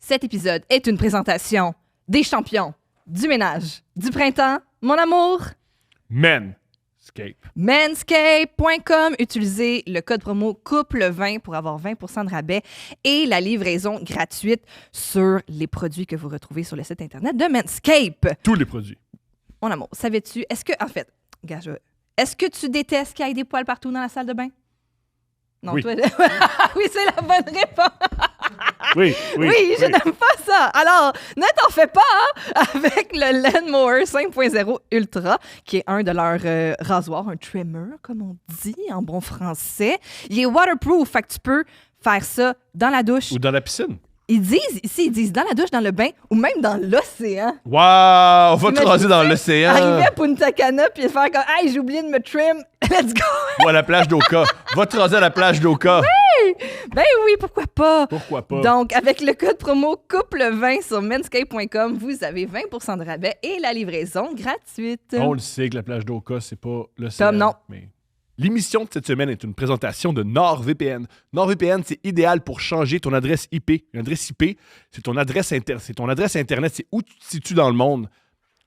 Cet épisode est une présentation des champions du ménage du printemps. Mon amour, Manscaped. Manscaped.com. Utilisez le code promo couple20 pour avoir 20% de rabais et la livraison gratuite sur les produits que vous retrouvez sur le site internet de Manscaped. Tous les produits. Mon amour, savais-tu, est-ce que tu détestes qu'il y ait des poils partout dans la salle de bain? Non, oui. Toi, oui, c'est la bonne réponse. Oui, Je n'aime pas ça. Alors, ne t'en fais pas avec le Lawnmower 5.0 Ultra, qui est un de leurs rasoirs, un trimmer, comme on dit en bon français. Il est waterproof, fait que tu peux faire ça dans la douche. Ou dans la piscine. Ils disent dans la douche, dans le bain, ou même dans l'océan. Wow! On va te raser dans l'océan. Arriver à Punta Cana puis faire comme « Hey, j'ai oublié de me trim. Let's go! » Ou à la plage d'Oka. Va te raser à la plage d'Oka. Ben oui, pourquoi pas? Pourquoi pas? Donc, avec le code promo couple20 sur manscaped.com, vous avez 20% de rabais et la livraison gratuite. On le sait que la plage d'Oka, c'est pas l'océan. Tom, non. Mais... L'émission de cette semaine est une présentation de NordVPN. NordVPN, c'est idéal pour changer ton adresse IP. Une adresse IP, c'est ton adresse Internet. C'est où tu te situes dans le monde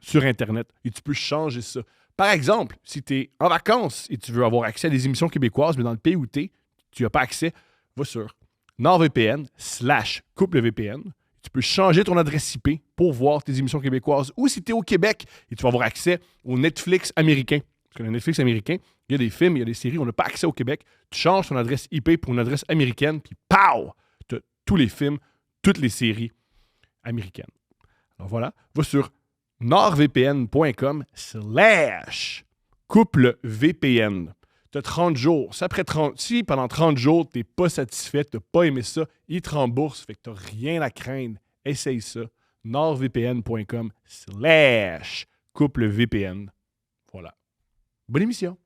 sur Internet. Et tu peux changer ça. Par exemple, si tu es en vacances et tu veux avoir accès à des émissions québécoises, mais dans le pays où tu n'as pas accès, va sur NordVPN/CoupleVPN. Tu peux changer ton adresse IP pour voir tes émissions québécoises. Ou si tu es au Québec et tu vas avoir accès au Netflix américain. Parce que le Netflix américain, il y a des films, il y a des séries, on n'a pas accès au Québec. Tu changes ton adresse IP pour une adresse américaine, puis pow! Tu as tous les films, toutes les séries américaines. Alors voilà, va sur nordvpn.com/couplevpn. Tu as 30 jours. Si pendant 30 jours, tu n'es pas satisfait, tu n'as pas aimé ça, ils te remboursent, fait que tu n'as rien à craindre. Essaye ça. nordvpn.com/couplevpn. Voilà. Bonne émission.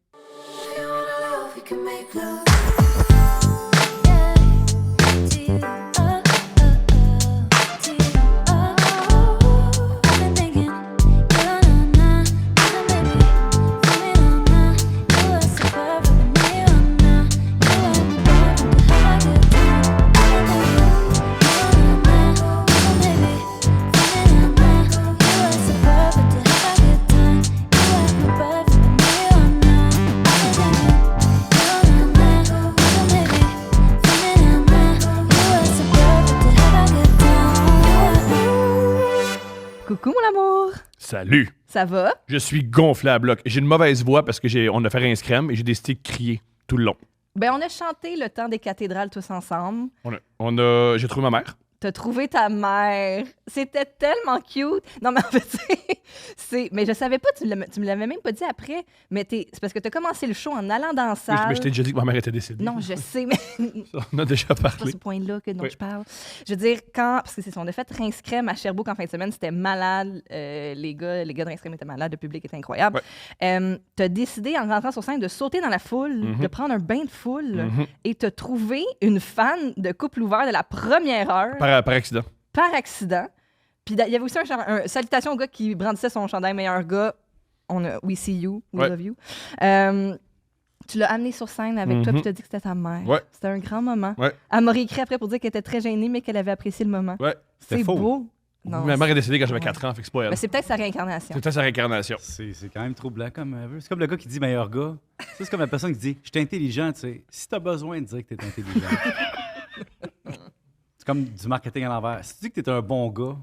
Coucou mon amour! Salut! Ça va? Je suis gonflé à bloc. J'ai une mauvaise voix parce que on a fait rince crème et j'ai décidé de crier tout le long. Ben, on a chanté le temps des cathédrales tous ensemble. J'ai trouvé ma mère. T'as trouvé ta mère. C'était tellement cute. Non, mais en fait, mais je savais pas, tu me l'avais même pas dit après, mais c'est parce que t'as commencé le show en allant dans la salle. Oui, mais je t'ai déjà dit que ma mère était décédée. Non, je sais, mais... On a déjà C'est pas parlé. ce point-là dont Oui. je parle. Je veux dire, parce que c'est ça, on a fait rince crème à Sherbrooke en fin de semaine, c'était malade. Les gars de rince crème étaient malades, le public était incroyable. T'as décidé, en rentrant sur scène, de sauter dans la foule, de prendre un bain de foule, et t'as trouvé une fan de couple ouvert de la première heure. Par accident. Par accident. Puis il y avait aussi un salutation au gars qui brandissait son chandail meilleur gars. We see you, we love you. Tu l'as amené sur scène avec toi, puis tu as dit que c'était ta mère. Ouais. C'était un grand moment. Ouais. Elle m'a réécrit après pour dire qu'elle était très gênée, mais qu'elle avait apprécié le moment. Ouais. C'est faux. beau. Non, Ma mère est décédée quand j'avais 4 ans, fait que c'est pas elle. mais c'est peut-être sa réincarnation. C'était sa réincarnation. C'est quand même troublant comme c'est comme le gars qui dit meilleur gars. Ça, c'est comme la personne qui dit je suis intelligent, tu sais. Si t'as besoin de dire que t'es intelligent. C'est comme du marketing à l'envers. Si tu dis que t'es un bon gars,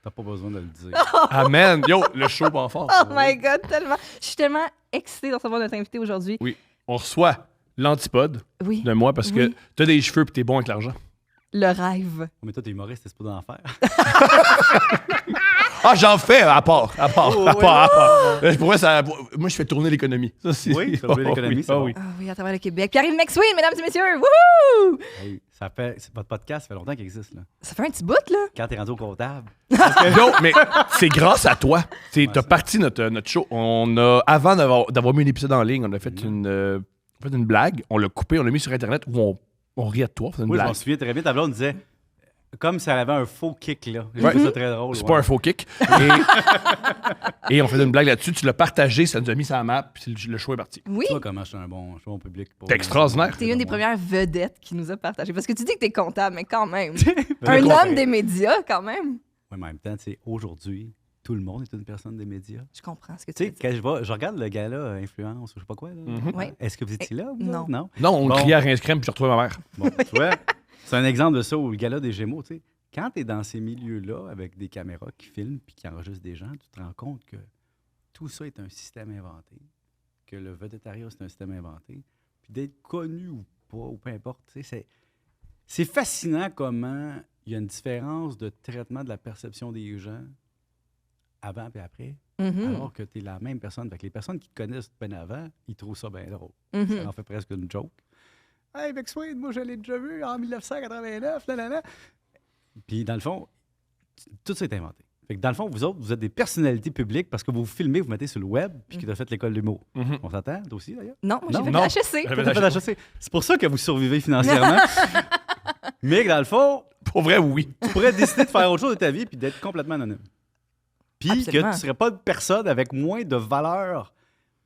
t'as pas besoin de le dire. Amen. Yo, le show part fort. Oh my God, tellement. Je suis tellement excitée de recevoir notre invité aujourd'hui. Oui. On reçoit l'antipode Oui. de moi parce que t'as des cheveux pis t'es bon avec l'argent. Le rêve. Mais toi, t'es humoriste, t'es pas d'en faire. Ah, j'en fais à part. Pour moi, moi, je fais tourner l'économie. Ça, c'est... Oui, faire tourner l'économie, c'est bon. Ah oui, à travers le Québec. Pierre-Yves McSween, mesdames et messieurs. Wouhou! Hey, votre podcast, ça fait longtemps qu'il existe, là. Ça fait un petit bout, là. Quand t'es rendu au comptable. Yo, mais c'est grâce à toi. T'as parti notre show. Avant d'avoir mis un épisode en ligne, on a fait une blague. On l'a coupé, on l'a mis sur Internet où on riait de toi. On faisait une Moi, je blague. m'en souviens très bien. Ta blonde disait Comme si elle avait un faux kick, là. J'ai Ouais. trouvé ça très drôle. C'est pas un faux kick. Et on faisait une blague là-dessus. Tu l'as partagé, ça nous a mis sur la map, puis le show est parti. Oui, Tu vois comment je suis un bon public. T'es extraordinaire. t'es une des premières vedettes qui nous a partagé. Parce que tu dis que t'es comptable, mais quand même. Ben, Un comptable. homme des médias, quand même. Oui, mais en même temps, tu sais, aujourd'hui, tout le monde est une personne des médias. Je comprends ce que tu Tu veux sais, dire. quand je regarde le gala Influence ou je sais pas quoi, là. Mhm. Ouais. Est-ce que vous étiez là? Vous Non. autres? Non. Non, on Bon. criait à rince crème, puis j'ai retrouvé ma mère. Bon, tu vois, c'est un exemple de ça, ou le gala des Gémeaux, tu sais. Quand tu es dans ces milieux-là, avec des caméras qui filment puis qui enregistrent des gens, tu te rends compte que tout ça est un système inventé, que le vedettariat, c'est un système inventé, puis d'être connu ou pas, ou peu importe, tu sais, c'est fascinant comment il y a une différence de traitement de la perception des gens avant et après, Mhm. alors que tu es la même personne. Fait que les personnes qui te connaissent bien avant, ils trouvent ça bien drôle. Mhm. Ça en fait presque une joke. Hey, Bex Wade, moi, je l'ai déjà vu en 1989, là. Puis, dans le fond, tout ça est inventé. Fait que, dans le fond, vous autres, vous êtes des personnalités publiques parce que vous filmez, vous mettez sur le web, puis qui a fait l'école d'humour. Mhm. On s'entend? Toi aussi, d'ailleurs? Non, moi, j'ai Non, fait non. de HEC. J'avais T'as fait la HEC. C'est pour ça que vous survivez financièrement. Mais, dans le fond, Pour vrai, oui. tu pourrais décider de faire autre chose de ta vie puis d'être complètement anonyme. Puis que Absolument. tu ne serais pas une personne avec moins de valeur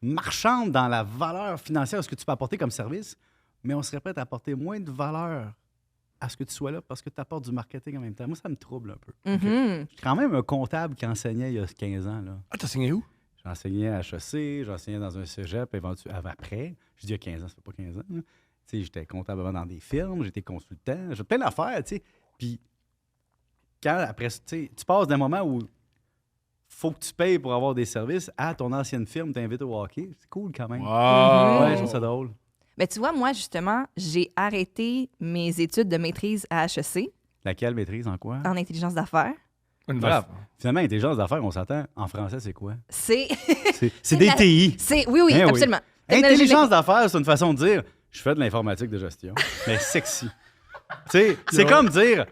marchande dans la valeur financière, ce que tu peux apporter comme service, mais on serait prêt à apporter moins de valeur à ce que tu sois là parce que tu apportes du marketing en même temps. Moi, ça me trouble un peu. Mhm. Je suis quand même un comptable qui enseignait il y a 15 ans. Là. Ah, t'as signé où? J'ai enseigné à HEC, j'ai enseigné dans un cégep après. Je dis il y a 15 ans, ça fait pas 15 ans. Là. Tu sais, j'étais comptable avant dans des firmes, j'étais consultant, j'ai plein d'affaires, tu sais. Puis, quand après, tu sais, tu passes d'un moment où faut que tu payes pour avoir des services à ton ancienne firme t'invite au hockey, c'est cool quand même. Wow. Ouais, je trouve ça drôle. Mais tu vois, moi, justement, j'ai arrêté mes études de maîtrise à HEC Laquelle maîtrise en quoi? en intelligence d'affaires. Une brave. Finalement, intelligence d'affaires, on s'attend. En français, c'est quoi? C'est. C'est des la- TI. Oui, Eh oui. absolument. Technologie Intelligence d'affaires, c'est une façon de dire je fais de l'informatique de gestion, mais sexy. Tu sais, c'est comme dire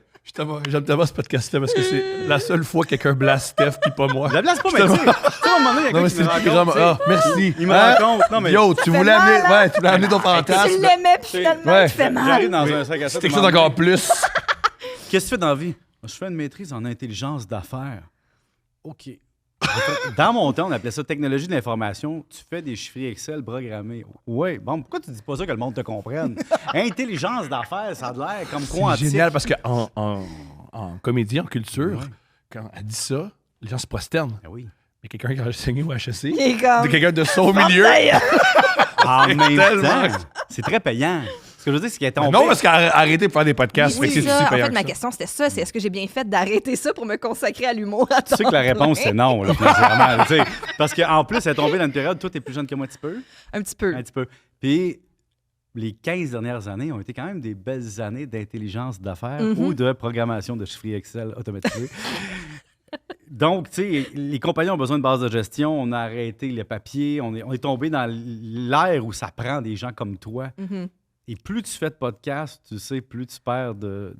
J'aime tellement ce podcast-là parce que c'est la seule fois que quelqu'un blast Steph puis pas moi. je la place pas, mais tu sais, à un moment donné, il y a Non, mais quelqu'un qui me c'est le raconte, plus grand. tu sais, Ah, merci. il me Hein? raconte. Non, mais Yo, tu voulais mal, amener, hein? ouais, tu voulais amener ton Tu fantasme. l'aimais, puis finalement, Ouais. tu fais mal. j'arrive dans un 5 à 7. C'est quelque chose encore plus. Qu'est-ce que tu fais dans la vie? Je fais une maîtrise en intelligence d'affaires. OK. Dans mon temps, on appelait ça technologie de l'information. Tu fais des chiffres Excel programmés. Oui. Bon, pourquoi tu dis pas ça que le monde te comprenne? Intelligence d'affaires, ça a l'air comme C'est quantique. génial parce en comédie, en culture, Ouais. quand elle dit ça, les gens se prosternent. Ben oui. Il y a quelqu'un qui a enseigné au HEC, Il est comme. de quelqu'un de son milieu. En même tellement- temps, c'est très payant. Ce que je veux dire, c'est qu'il est Mais tombé. non, parce qu'elle a arrêté de faire des podcasts. Oui, fait que c'est ça. aussi En payant fait, que ma ça. question, c'était ça. C'est est-ce que j'ai bien fait d'arrêter ça pour me consacrer à l'humour à Tu sais que la temps réponse, plein? c'est non, là, financièrement, tu sais. Parce qu'en plus, elle est tombée dans une période, toi, t'es plus jeune que moi un petit peu. Un petit peu. Un petit peu. Puis, les 15 dernières années ont été quand même des belles années d'intelligence d'affaires ou de programmation de chiffres Excel automatisés. Donc, tu sais, les compagnies ont besoin de bases de gestion. On a arrêté le papier. On est tombé dans l'ère où ça prend des gens comme toi. Mhm. Et plus tu fais de podcasts, tu sais, plus tu perds de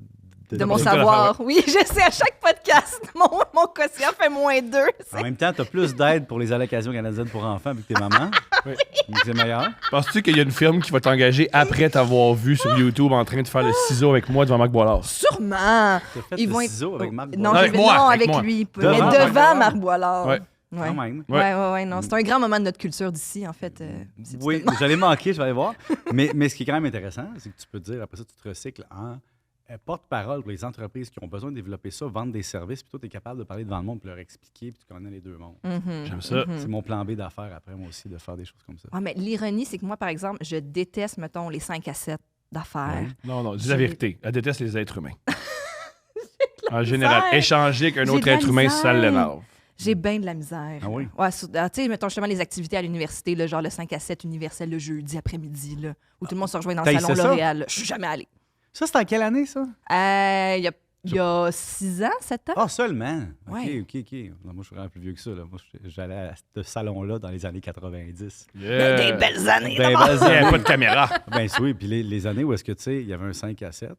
De mon de- savoir. Oui, je sais, à chaque podcast, mon quotient fait -2. En même temps, tu as plus d'aide pour les allocations canadiennes pour enfants vu que t'es maman. Oui. Donc, c'est meilleur. Penses-tu qu'il y a une firme qui va t'engager après t'avoir vu sur YouTube en train de faire le ciseau avec moi devant Marc Boilard? Sûrement. Tu as fait Ils le vont être- ciseau avec Marc Non, Boilard. Avec j'ai fait moi, non avec avec moi. lui. Devant mais Marc devant Boilard. Marc Boilard. Ouais. Quand même. Ouais, non. C'est un grand moment de notre culture d'ici, en fait. C'est Oui, tout- j'allais manquer, je vais aller voir. Mais ce qui est quand même intéressant, c'est que tu peux dire, après ça, tu te recycles en porte-parole pour les entreprises qui ont besoin de développer ça, vendre des services, puis toi, tu es capable de parler devant le monde, puis leur expliquer, puis tu connais les deux mondes. Mhm. J'aime ça. C'est mon plan B d'affaires après, moi aussi, de faire des choses comme ça. Ah, mais l'ironie, c'est que moi, par exemple, je déteste, mettons, les 5 à 7 d'affaires. Ouais. Non, dis la J'ai- vérité. Elle déteste les êtres humains. En général, misère. échanger avec un J'ai autre de la être humain, ça misère. l'énerve. J'ai bien de la misère. Ah oui? Ouais, tu sais, mettons justement les activités à l'université, là, genre le 5 à 7 universel le jeudi après-midi, là, où tout le monde se rejoint dans le T'as salon essayé ça? L'Oréal. Je suis jamais allée. Ça, c'était en quelle année, ça? Il y a 6 ans, 7 ans? Ah, seulement? Ouais. OK. Non, moi, je suis vraiment plus vieux que ça. Là. Moi, j'allais à ce salon-là dans les années 90. Des belles années, Ben, d'abord. vas-y. Il n'y avait pas de caméra. Ben oui, puis les années où est-ce que, tu sais, il y avait un 5 à 7,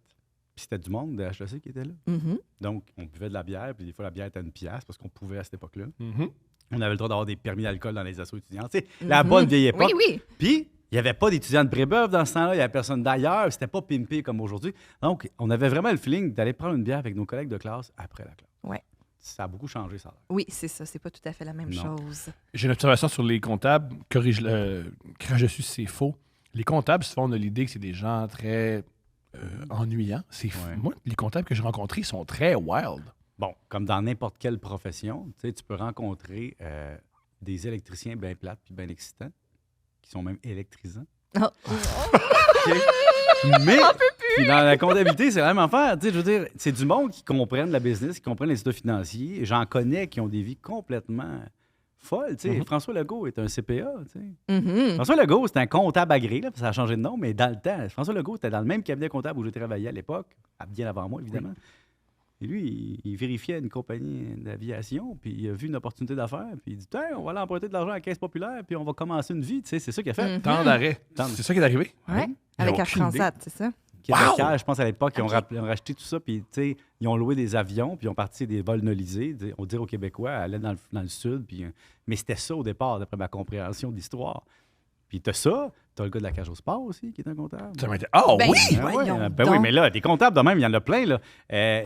puis c'était du monde de HEC qui était là. Mhm. Donc, on buvait de la bière, puis des fois, la bière était à 1$ parce qu'on pouvait à cette époque-là. Mhm. On avait le droit d'avoir des permis d'alcool dans les assos étudiants. Tu sais, la bonne vieille époque. Oui, oui. Puis, Il n'y avait pas d'étudiants de Brébeuf dans ce temps-là, il n'y avait personne d'ailleurs, c'était pas pimpé comme aujourd'hui. Donc, on avait vraiment le feeling d'aller prendre une bière avec nos collègues de classe après la classe. Ouais. Ça a beaucoup changé, ça. Oui, c'est ça. C'est pas tout à fait la même Non. chose. J'ai une observation sur les comptables. Corrige-le quand je suis, c'est faux. Les comptables se font de l'idée que c'est des gens très ennuyants. Ouais. Moi, les comptables que j'ai rencontrés sont très wild. Bon, comme dans n'importe quelle profession, tu peux rencontrer des électriciens bien plates puis bien excitants, qui sont même électrisants. Oh. OK? Mais puis dans la comptabilité, c'est la même affaire. Tu sais, je veux dire, c'est du monde qui comprennent la business, qui comprennent les états financiers. J'en connais qui ont des vies complètement folles. Tu sais. François Legault est un CPA. Tu sais. Mhm. François Legault, c'est un comptable agréé, là, ça a changé de nom, mais dans le temps, François Legault était dans le même cabinet comptable où j'ai travaillé à l'époque, bien avant moi, évidemment. Et lui, il vérifiait une compagnie d'aviation, puis il a vu une opportunité d'affaires, puis il dit tiens, on va aller emprunter de l'argent à la Caisse populaire, puis on va commencer une vie. Tu sais, c'est ça qu'il a fait. Mhm. Tant d'arrêt. C'est ça qui est arrivé? Ouais. J'ai Avec Air aucune idée. Transat, c'est ça? Québécois, je pense à l'époque, ils ont Ok. racheté tout ça, puis tu sais, ils ont loué des avions, puis ils ont parti des vols nolisés. On dirait aux Québécois, aller dans le sud. Puis, mais c'était ça au départ, d'après ma compréhension d'histoire. Puis t'as ça, t'as le gars de la cage au sport aussi, qui est un comptable. Ça m'a été. Oh Ben, oui! Ah ouais, voyons ben oui, donc. mais là, des comptables de même, il y en a plein. Là.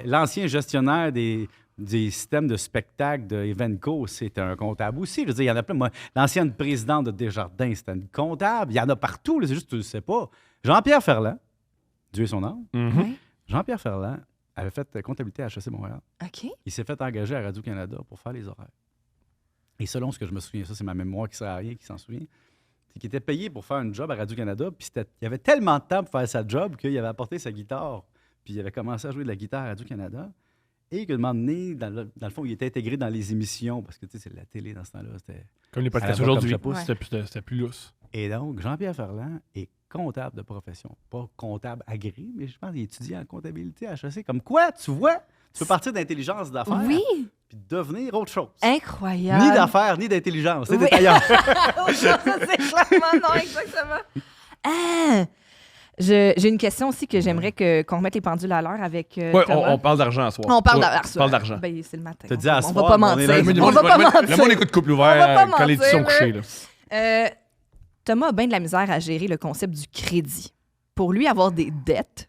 L'ancien gestionnaire des systèmes de spectacle de Evenco, c'était un comptable aussi. Je veux dire, il y en a plein. Moi, l'ancienne présidente de Desjardins, c'était une comptable. Il y en a partout, là, c'est juste que tu ne le sais pas. Jean-Pierre Ferland, Dieu ait son âme, Mhm. Ouais. Jean-Pierre Ferland avait fait comptabilité à HEC Montréal. OK. Il s'est fait engager à Radio-Canada pour faire les horaires. Et selon ce que je me souviens, ça, c'est ma mémoire qui sert à rien, qui s'en souvient, c'est qu'il était payé pour faire un job à Radio-Canada, puis il avait tellement de temps pour faire sa job qu'il avait apporté sa guitare, puis il avait commencé à jouer de la guitare à Radio-Canada, et qu'à un moment donné, dans le fond, il était intégré dans les émissions, parce que, tu sais, c'est de la télé dans ce temps-là, c'était... Comme les podcasts À la voix aujourd'hui. comme chapeau. C'était plus lousse. Et donc, Jean-Pierre Ferland est comptable de profession. Pas comptable agréé, mais je pense qu'il étudie en comptabilité à HEC. Comme quoi, tu vois, tu peux partir d'intelligence d'affaires Oui, puis devenir autre chose. incroyable. Ni d'affaires, ni d'intelligence. C'est Oui. des tailleurs. Ça, c'est clairement non, exactement. Ah! J'ai une question aussi que j'aimerais qu'on remette les pendules à l'heure avec Ouais, Thomas. on parle d'argent à soir. On parle Ouais, d'argent. on parle d'argent. Ben, c'est le matin. Te dis à on soir, va pas on est mentir. là, On va pas mentir. Le monde écoute couple On va ouvert pas quand les mentir, sont là. couchés. Là. Thomas a bien de la misère à gérer le concept du crédit. Pour lui, avoir des dettes,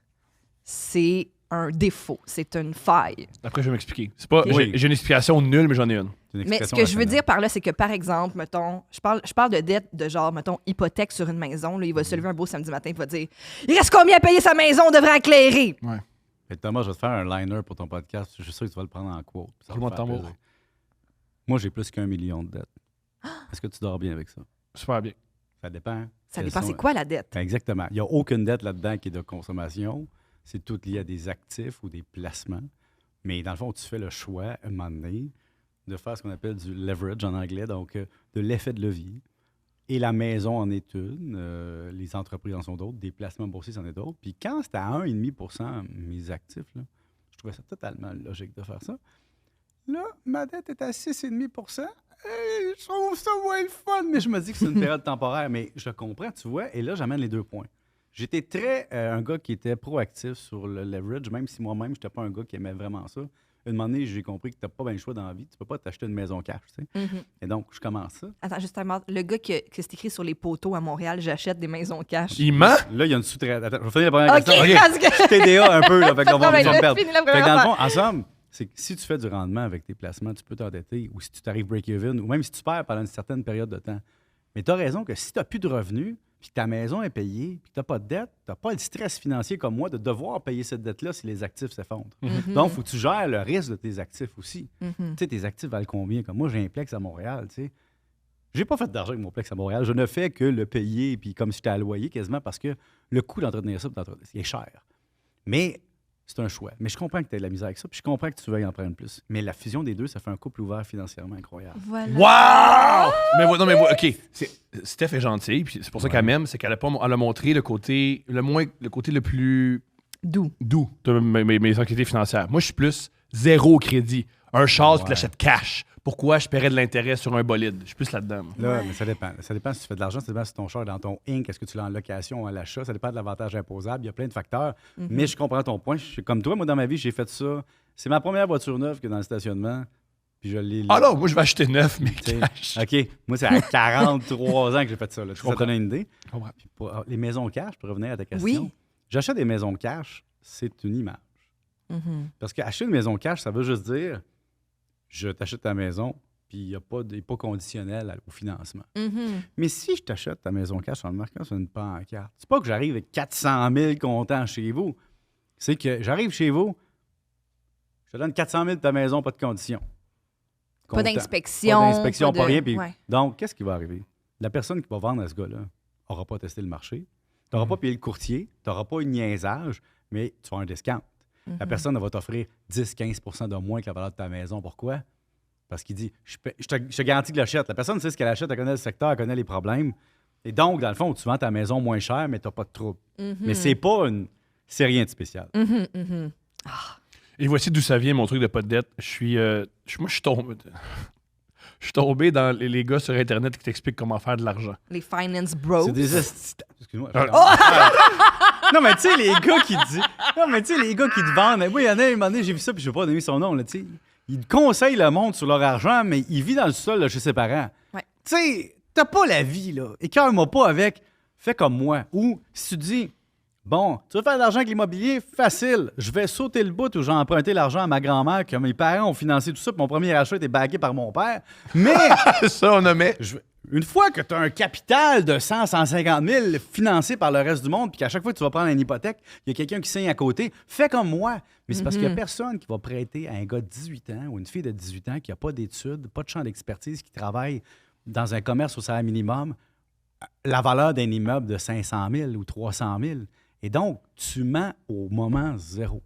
c'est un défaut, c'est une faille. Après, je vais m'expliquer. C'est pas, Oui. j'ai une explication nulle, mais j'en ai une. C'est une Mais ce expression que je veux rationnelle. dire par là, c'est que, par exemple, mettons, je parle de dette de genre, mettons, hypothèque sur une maison. Là, il va se lever un beau samedi matin et va dire « Il reste combien à payer sa maison? On devrait éclairer! Mais Thomas, je vais te faire un liner pour ton podcast. Je suis sûr que tu vas le prendre en quote. Ça va Roulement te de faire tambour. plaisir. Moi, j'ai plus qu'1 million de dettes. Est-ce que tu dors bien avec ça? Super bien. Ça dépend. » Ça Quelles dépend, sont- c'est quoi la dette? Ben, exactement. Il n'y a aucune dette là-dedans qui est de consommation. C'est tout lié à des actifs ou des placements. Mais dans le fond, tu fais le choix, à un moment donné, de faire ce qu'on appelle du leverage en anglais, donc de l'effet de levier. Et la maison en est une, les entreprises en sont d'autres, des placements boursiers en est d'autres. Puis quand c'était à 1,5 mes actifs, là, je trouvais ça totalement logique de faire ça. Là, ma dette est à 6,5 je trouve ça moins le fun, mais je me dis que c'est une période temporaire. Mais je comprends, tu vois, et là, j'amène les 2 points. J'étais très un gars qui était proactif sur le leverage, même si moi-même, je n'étais pas un gars qui aimait vraiment ça. Un moment donné, j'ai compris que tu n'as pas bien le choix dans la vie. Tu ne peux pas t'acheter une maison cash, tu sais. Mhm. Et donc, je commence ça. Attends, justement, le gars que c'est écrit sur les poteaux à Montréal, j'achète des maisons cash. Il ment? Là, il y a une sous-traite. Attends, je vais finir la première OK, question. parce que... Je TDA un peu, là, fait qu'on va Non, mais me perdre. finis la Fait que première dans le fois. fond, ensemble, c'est que si tu fais du rendement avec tes placements, tu peux t'endetter, ou si tu t'arrives break-even, ou même si tu perds pendant une certaine période de temps. Mais tu as raison que si tu n'as plus de revenus, puis que ta maison est payée, puis que tu n'as pas de dette, tu n'as pas le stress financier comme moi de devoir payer cette dette-là si les actifs s'effondrent. Mhm. Donc, il faut que tu gères le risque de tes actifs aussi. Mhm. Tu sais, tes actifs valent combien? Comme moi, j'ai un plex à Montréal, tu sais. J'ai pas fait d'argent avec mon plex à Montréal. Je ne fais que le payer, puis comme si j'étais à loyer quasiment, parce que le coût d'entretenir ça, il est cher. Mais c'est un choix. Mais je comprends que tu as de la misère avec ça, puis je comprends que tu veuilles en prendre plus. Mais la fusion des deux, ça fait un couple ouvert financièrement incroyable. Voilà. Wow! OK. Steph est gentille, puis c'est pour ça qu'elle m'aime, c'est qu'elle a montré le côté le plus D'où? doux de mes activités financières. Moi, je suis plus zéro crédit. Un char, tu Ouais. l'achètes cash. Pourquoi je paierais de l'intérêt sur un bolide? Je suis plus là-dedans. moi. Là, Ouais. mais ça dépend. Ça dépend si tu fais de l'argent, ça dépend si ton char est dans ton Inc. Est-ce que tu l'as en location ou à l'achat? Ça dépend de l'avantage imposable. Il y a plein de facteurs. Mais je comprends ton point. Je suis comme toi, moi, dans ma vie, j'ai fait ça. C'est ma première voiture neuve que dans le stationnement. puis je l'ai... Ah non, moi, je vais acheter neuf, mais Tu sais, cash. OK. Moi, c'est à 43 ans que j'ai fait ça. Là. Ça te comprends. donne une idée. Je comprends. Puis pour les maisons cash, pour revenir à ta question, Oui. j'achète des maisons cash, c'est une image. Mhm. Parce qu'acheter une maison cash, ça veut juste dire je t'achète ta maison, puis il n'est pas conditionnel au financement. Mhm. Mais si je t'achète ta maison cash en le marquant sur une pancarte, c'est pas que j'arrive avec 400 000 comptants chez vous. C'est que j'arrive chez vous, je te donne 400 000 de ta maison, pas de condition. Pas Comptant. d'inspection. Pas d'inspection, de- pas rien. Puis Ouais. donc, qu'est-ce qui va arriver? La personne qui va vendre à ce gars-là n'aura pas testé le marché. Tu n'auras pas payé le courtier, tu n'auras pas eu de niaisage, mais tu vas un discount. La Mhm. personne elle va t'offrir 10-15 de moins que la valeur de ta maison. Pourquoi? Parce qu'il dit, je te garantis que l'achète. La personne sait ce qu'elle achète, elle connaît le secteur, elle connaît les problèmes. Et donc, dans le fond, tu vends ta maison moins cher, mais tu n'as pas de trouble. Mhm. Mais c'est rien de spécial. Mhm, mhm. Et voici d'où ça vient, mon truc de pas de dette. Moi, je suis tombé... Je suis tombé dans les gars sur Internet qui t'expliquent comment faire de l'argent. Les finance bros. C'est des excuse-moi. Ah. Non, mais tu sais, les gars qui te disent. Non, mais tu sais, les gars qui te vendent. Moi, il y en a un moment donné, j'ai vu ça, puis je ne vais pas donner son nom, là, tu sais. Ils conseillent le monde sur leur argent, mais ils vivent dans le sol là, chez ses parents. Ouais. Tu sais, t'as pas la vie, là. Écœure-moi pas avec fais comme moi. Ou si tu dis, bon, tu veux faire de l'argent avec l'immobilier, facile. Je vais sauter le bout où j'ai emprunté l'argent à ma grand-mère, que mes parents ont financé tout ça, puis mon premier achat était bagué par mon père. Mais. Ça, on nommait. Une fois que tu as un capital de 100-150 000 financé par le reste du monde, puis qu'à chaque fois que tu vas prendre une hypothèque, il y a quelqu'un qui signe à côté, fais comme moi. Mais c'est parce qu'il n'y a personne qui va prêter à un gars de 18 ans ou une fille de 18 ans qui n'a pas d'études, pas de champ d'expertise, qui travaille dans un commerce au salaire minimum, la valeur d'un immeuble de 500 000 ou 300 000. Et donc, tu mens au moment zéro.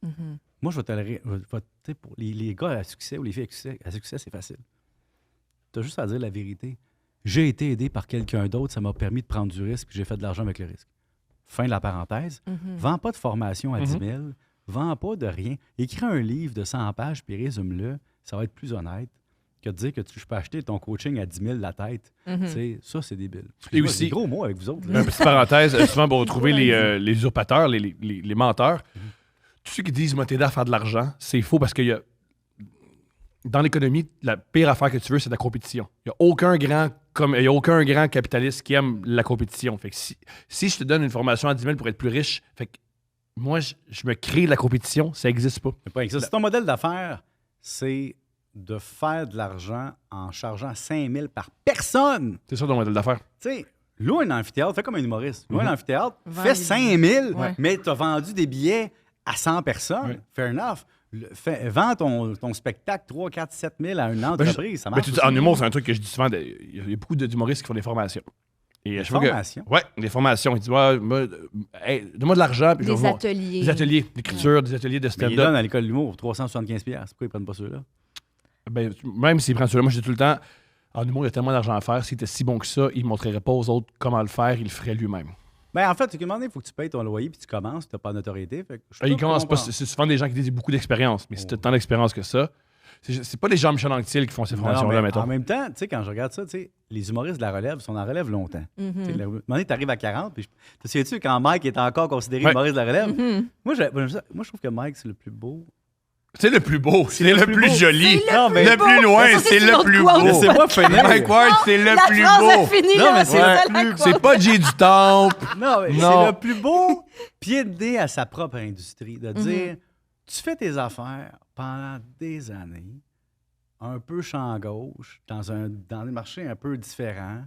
Mhm. Moi, je vais tolérer. Pour les gars à succès ou les filles à succès, c'est facile. Tu as juste à dire la vérité. J'ai été aidé par quelqu'un d'autre, ça m'a permis de prendre du risque, puis j'ai fait de l'argent avec le risque. Fin de la parenthèse. Mhm. Vends pas de formation à 10 000, vends pas de rien. Écris un livre de 100 pages, puis résume-le. Ça va être plus honnête que de dire que je peux acheter ton coaching à 10 000 la tête. Mhm. Tu sais, ça, c'est débile. Et Excuse-moi, aussi- c'est des gros mots avec vous autres. là. Une petite parenthèse, souvent pour retrouver les usurpateurs, les menteurs. Tous ceux qui disent « moi t'aider à faire de l'argent », c'est faux parce qu'il y a... Dans l'économie, la pire affaire que tu veux, c'est la compétition. Il n'y a aucun grand capitaliste qui aime la compétition. Fait que si je te donne une formation à 10 000 pour être plus riche, fait que moi, je me crée de la compétition, ça n'existe pas. C'est pas rien que ça. Si ton modèle d'affaires, c'est de faire de l'argent en chargeant 5 000 par personne. C'est ça ton modèle d'affaires. Tu sais, loue un amphithéâtre, fais comme un humoriste. Loue un amphithéâtre, Vends fais des 5 000, Ouais. mais tu as vendu des billets à 100 personnes. Ouais. Fair enough. Vends ton spectacle 3, 4, 7 000 à une entreprise. Ça Mais marche. tu dis, en humour, c'est un truc que je dis souvent. Il y a beaucoup d'humoristes qui font des formations. Et je vois que- Formation. ouais, des formations. Ils disent, ouais, hey, donne-moi de l'argent. Puis je vais Des voir. ateliers. Des ateliers d'écriture, des ateliers de Mais ils stand-up. donnent à l'école de l'humour 375 $. Pourquoi ils prennent pas ceux-là? Ben, même s'ils prennent cela, moi je dis tout le temps, en humour, il y a tellement d'argent à faire. S'il était si bon que ça, il ne montrerait pas aux autres comment le faire, il le ferait lui-même. Ben, en fait, c'est qu'à un moment donné, il faut que tu payes ton loyer puis tu commences, tu n'as pas de notoriété. Fait que je peux Il commence pas. comprendre. C'est souvent des gens qui disent beaucoup d'expérience, mais si tu as tant d'expérience que ça, c'est pas les gens Michel Anctil qui font ces Non, formations-là, mais mettons. en même temps, tu sais, quand je regarde ça, tu sais, les humoristes de la relève sont en relève longtemps. Mhm. Tu sais, à un moment donné, tu arrives à 40, puis te souviens-tu quand Mike est encore considéré Ouais. humoriste de la relève? Mhm. Moi, je trouve que Mike, c'est le plus beau. C'est le plus beau, c'est le plus beau. joli. C'est Non, mais Le plus loin, Ça, c'est une le autre plus quote. beau. Laissez-moi finir. Mike Ward, c'est le La plus phrase beau. est finie, Non, là, mais c'est c'est ça, le la plus- quote. C'est pas Jay du Temple. Non, mais Non. c'est le plus beau pied de nez à sa propre industrie. De dire, tu fais tes affaires pendant des années, un peu champ gauche, dans des marchés un peu différents.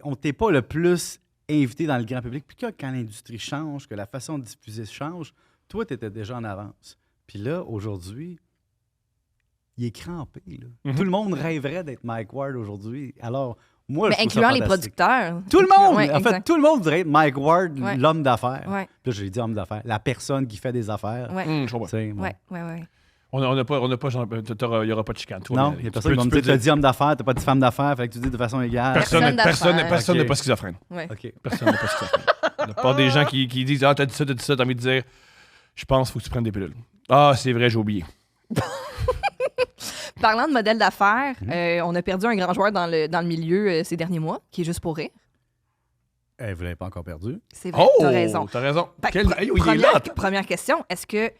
On t'est pas le plus invité dans le grand public. Puis quand l'industrie change, que la façon de diffuser change, toi, tu étais déjà en avance. Puis là, aujourd'hui, il est crampé. Là. Tout le monde rêverait d'être Mike Ward aujourd'hui. Alors, moi, Mais je trouve ça incluant les fantastique. producteurs. Tout le monde! Ouais, en fait, exact. tout le monde voudrait être Mike Ward, Ouais. l'homme d'affaires. Ouais, Puis là, j'ai dit homme d'affaires. La personne qui fait des affaires. ouais, Je comprends. Tu sais, bon. ouais, ouais. On n'a pas, il n'y aura pas de chicane. Toi, Non, mais il y a tu personne peux- qui va me tu dire peux tu as dit homme d'affaires, tu pas dit femme d'affaires, fait que tu dis de façon égale. Personne Personne personne d'affaires. n'est Ok. pas schizophrène. Ouais. OK. Personne n'est pas schizophrène. La part des gens qui disent « Ah, t'as dit ça, t'as envie de dire « Je pense qu'il faut que tu prennes des pilules. » Ah, c'est vrai, j'ai oublié. Parlant de modèle d'affaires, Mhm. on a perdu un grand joueur dans le milieu ces derniers mois, qui est Juste pour rire. Vous l'avez pas encore perdu. C'est vrai, Oh! t'as raison. T'as raison. Fait que Quel... Hey, il est première, là. première question, est-ce que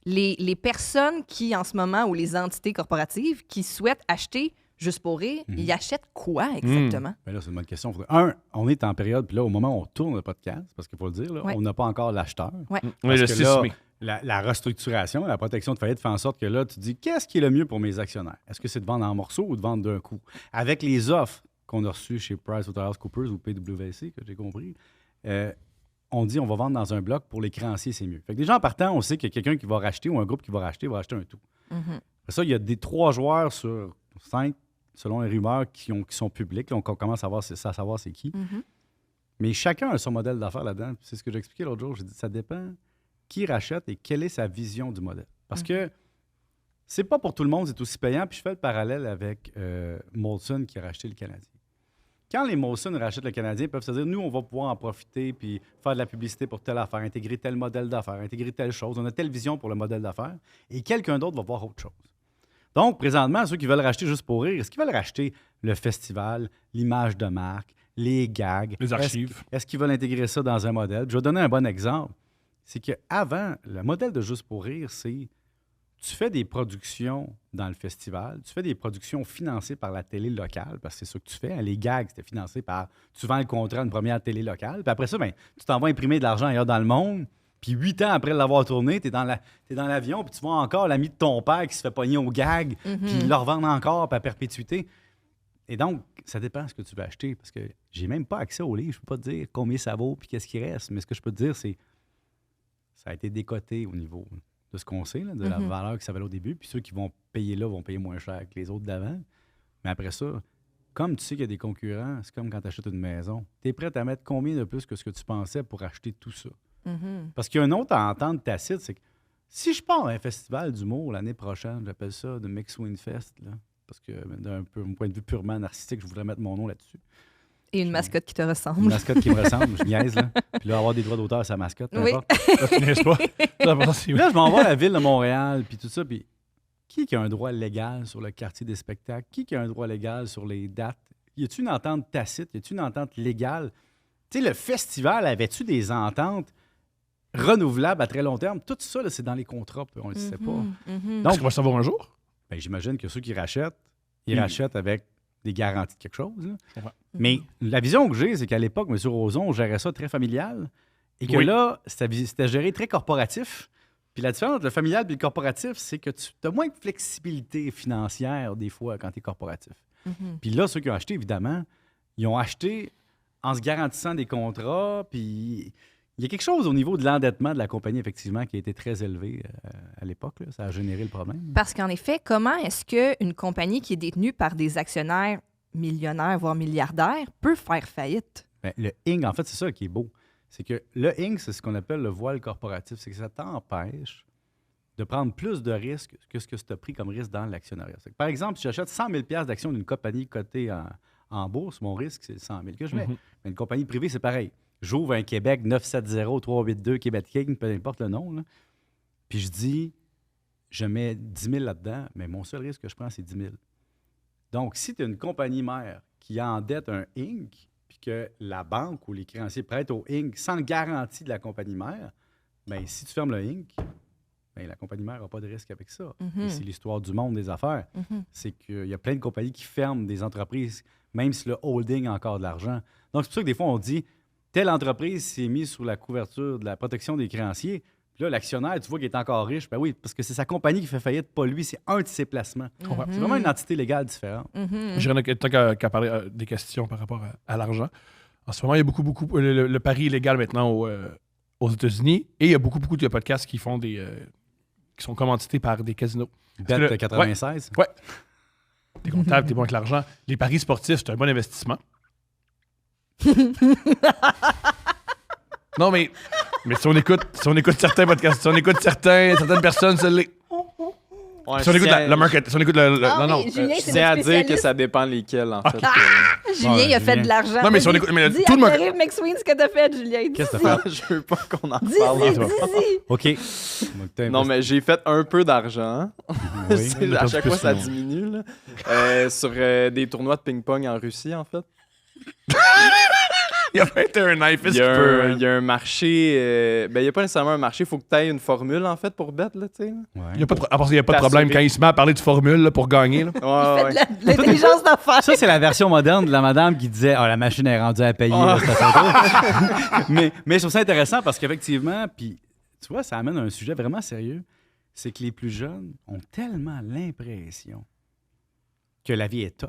les personnes qui, en ce moment, ou les entités corporatives qui souhaitent acheter juste pour rire, ils achètent quoi exactement? Ben là, c'est une bonne question. On est en période, puis là, au moment où on tourne le podcast, parce qu'il faut le dire, là, on n'a pas encore l'acheteur. Ouais. Oui, le 6 mai. La restructuration, la protection de faillite fait en sorte que là, tu dis, qu'est-ce qui est le mieux pour mes actionnaires? Est-ce que c'est de vendre en morceaux ou de vendre d'un coup? Avec les offres qu'on a reçues chez PricewaterhouseCoopers ou PwC, que j'ai compris, on dit on va vendre dans un bloc, pour les créanciers, c'est mieux. Fait que déjà, en partant, on sait qu'il y a quelqu'un qui va racheter ou un groupe qui va racheter un tout. Après ça, il y a des 3 joueurs sur 5, selon les rumeurs, qui sont publiques. Là, on commence à savoir c'est qui. Mais chacun a son modèle d'affaires là-dedans. C'est ce que j'ai expliqué l'autre jour. J'ai dit, ça dépend qui rachète et quelle est sa vision du modèle. Parce que c'est pas pour tout le monde, c'est aussi payant. Puis je fais le parallèle avec Molson qui a racheté le Canadien. Quand les Molson rachètent le Canadien, ils peuvent se dire, nous, on va pouvoir en profiter puis faire de la publicité pour telle affaire, intégrer tel modèle d'affaires, intégrer telle chose. On a telle vision pour le modèle d'affaires. Et quelqu'un d'autre va voir autre chose. Donc, présentement, ceux qui veulent racheter juste pour rire, est-ce qu'ils veulent racheter le festival, l'image de marque, les gags? Les archives. Est-ce qu'ils veulent intégrer ça dans un modèle? Je vais donner un bon exemple. C'est qu'avant, le modèle de Juste pour rire, c'est tu fais des productions dans le festival, tu fais des productions financées par la télé locale, parce que c'est ça que tu fais. Hein. Les gags, c'était financé par... Tu vends le contrat à une première télé locale, puis après ça, tu t'en vas imprimer de l'argent ailleurs dans le monde, puis 8 ans après l'avoir tourné, t'es dans l'avion, puis tu vois encore l'ami de ton père qui se fait pogner au gag, puis il le revend encore, puis à perpétuité. Et donc, ça dépend de ce que tu veux acheter, parce que j'ai même pas accès au livre. Je peux pas te dire combien ça vaut, puis qu'est-ce qui reste. Mais ce que je peux te dire, c'est ça a été décoté au niveau de ce qu'on sait, là, de la valeur que ça valait au début. Puis ceux qui vont payer là vont payer moins cher que les autres d'avant. Mais après ça, comme tu sais qu'il y a des concurrents, c'est comme quand tu achètes une maison. Tu es prêt à mettre combien de plus que ce que tu pensais pour acheter tout ça? Parce qu'il y a une autre entente tacite, c'est que si je pars à un festival d'humour l'année prochaine, j'appelle ça The McSween Fest, là, parce que d'un point de vue purement narcissique, je voudrais mettre mon nom là-dessus. Et une mascotte qui te ressemble. Une mascotte qui me ressemble, je niaise, là. Puis là, avoir des droits d'auteur à sa mascotte, peu importe. Tu niaises pas. Là, je m'en vais à la ville de Montréal, puis tout ça, puis qui a un droit légal sur le quartier des spectacles? Qui a un droit légal sur les dates? Y a-t-il une entente tacite? Y a-t-il une entente légale? Tu sais, le festival, avait-tu des ententes renouvelables à très long terme? Tout ça, là, c'est dans les contrats, puis on ne le sait pas. Donc, tu vas savoir un jour? Ben, j'imagine que ceux qui rachètent, ils rachètent avec des garanties de quelque chose. Mais la vision que j'ai, c'est qu'à l'époque, M. Roson gérait ça très familial et que là, c'était géré très corporatif. Puis la différence entre le familial et le corporatif, c'est que tu as moins de flexibilité financière des fois quand tu es corporatif. Puis là, ceux qui ont acheté, évidemment, ils ont acheté en se garantissant des contrats. Puis il y a quelque chose au niveau de l'endettement de la compagnie, effectivement, qui a été très élevé à l'époque. Là. Ça a généré le problème. Parce qu'en effet, comment est-ce qu'une compagnie qui est détenue par des actionnaires millionnaires, voire milliardaires, peut faire faillite? Bien, le Inc., en fait, c'est ça qui est beau. C'est que le Inc., c'est ce qu'on appelle le voile corporatif. C'est que ça t'empêche de prendre plus de risques que ce que tu as pris comme risque dans l'actionnariat. Par exemple, si j'achète 100 000 $ d'actions d'une compagnie cotée en bourse, mon risque, c'est 100 000 que je mets. Mais une compagnie privée, c'est pareil. J'ouvre un Québec 970-382 Québec King, peu importe le nom. Là. Puis je dis, je mets 10 000 là-dedans, mais mon seul risque que je prends, c'est 10 000. Donc, si tu as une compagnie mère qui endette un Inc., puis que la banque ou les créanciers prêtent au Inc. sans garantie de la compagnie mère, bien, si tu fermes le Inc., bien, la compagnie mère n'a pas de risque avec ça. Et c'est l'histoire du monde des affaires. C'est qu'il y a plein de compagnies qui ferment des entreprises, même si le holding a encore de l'argent. Donc, c'est pour ça que des fois, on dit, telle entreprise s'est mise sous la couverture de la protection des créanciers. Puis là, l'actionnaire, tu vois qu'il est encore riche. Ben oui, parce que c'est sa compagnie qui fait faillite, pas lui. C'est un de ses placements. C'est vraiment une entité légale différente. J'aimerais tant qu'à parler des questions par rapport à l'argent. En ce moment, il y a beaucoup... Le pari est légal maintenant aux États-Unis. Et il y a beaucoup de podcasts qui font qui sont commandités par des casinos. Bet 96? Ouais. T'es comptable, t'es bon avec l'argent. Les paris sportifs, c'est un bon investissement. Non, mais si on écoute certains podcasts, si on écoute certaines personnes, ça l'est. Ouais, si on écoute le market, si on écoute non. Julien, Je tiens à dire que ça dépend lesquels, en fait. Julien, il a fait de l'argent. Non, mais si on écoute... Dis tout le monde... à McSween ce que t'as fait, Julien. Qu'est-ce que t'as fait? Je veux pas qu'on en Dis-y, parle. dis-y. OK. Non, mais j'ai fait un peu d'argent. Oui. À chaque fois, ça diminue. Là. Sur des tournois de ping-pong en Russie, en fait. Il y a 21 ans, il fait Il ce y, qu'il a peut. un, il y a un marché. Ben, il n'y a pas nécessairement un marché. Il faut que tu aies une formule, en fait, pour bet, là, tu sais. Ouais. Il n'y a pas de, à part ça, il y a pas de T'assurer. problème quand il se met à parler de formule là, pour gagner. Là. Ouais, ouais. De l'intelligence d'affaires. Ça, c'est la version moderne de la madame qui disait « Ah, la machine est rendue à payer. Ah. Là, c'est à son tour. mais je trouve ça intéressant parce qu'effectivement, puis tu vois, ça amène à un sujet vraiment sérieux. C'est que les plus jeunes ont tellement l'impression que la vie est tough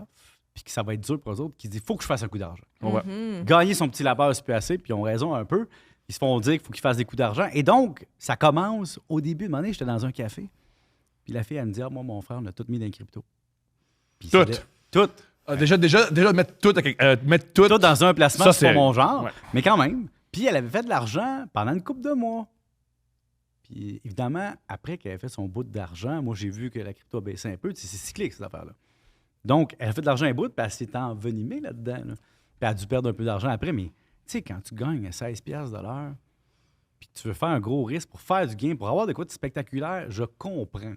puis que ça va être dur pour eux autres qu'ils disent « Faut que je fasse un coup d'argent. Ouais. Mhm. » Gagner son petit labeur, c'est plus assez, puis ils ont raison un peu. Ils se font dire qu'il faut qu'ils fassent des coups d'argent. Et donc, ça commence au début. De un moment donné, j'étais dans un café. Puis la fille, elle me dit « Ah, moi, mon frère, on a tout mis dans les crypto. » Puis Tout. Tout. Ah, déjà, mettre tout, mettre tout. Tout dans un placement, Ça, c'est pas c'est- mon genre. ouais. Mais quand même. Puis elle avait fait de l'argent pendant une couple de mois. Puis évidemment, après qu'elle ait fait son bout d'argent, moi, j'ai vu que la crypto a baissé un peu. Tu sais, c'est cyclique, cette affaire-là. Donc, elle a fait de l'argent un bout, puis elle s'est envenimée là-dedans. Là. Puis elle a dû perdre un peu d'argent après. Mais tu sais, quand tu gagnes à 16$ de l'heure, puis tu veux faire un gros risque pour faire du gain, pour avoir de quoi de spectaculaire, je comprends.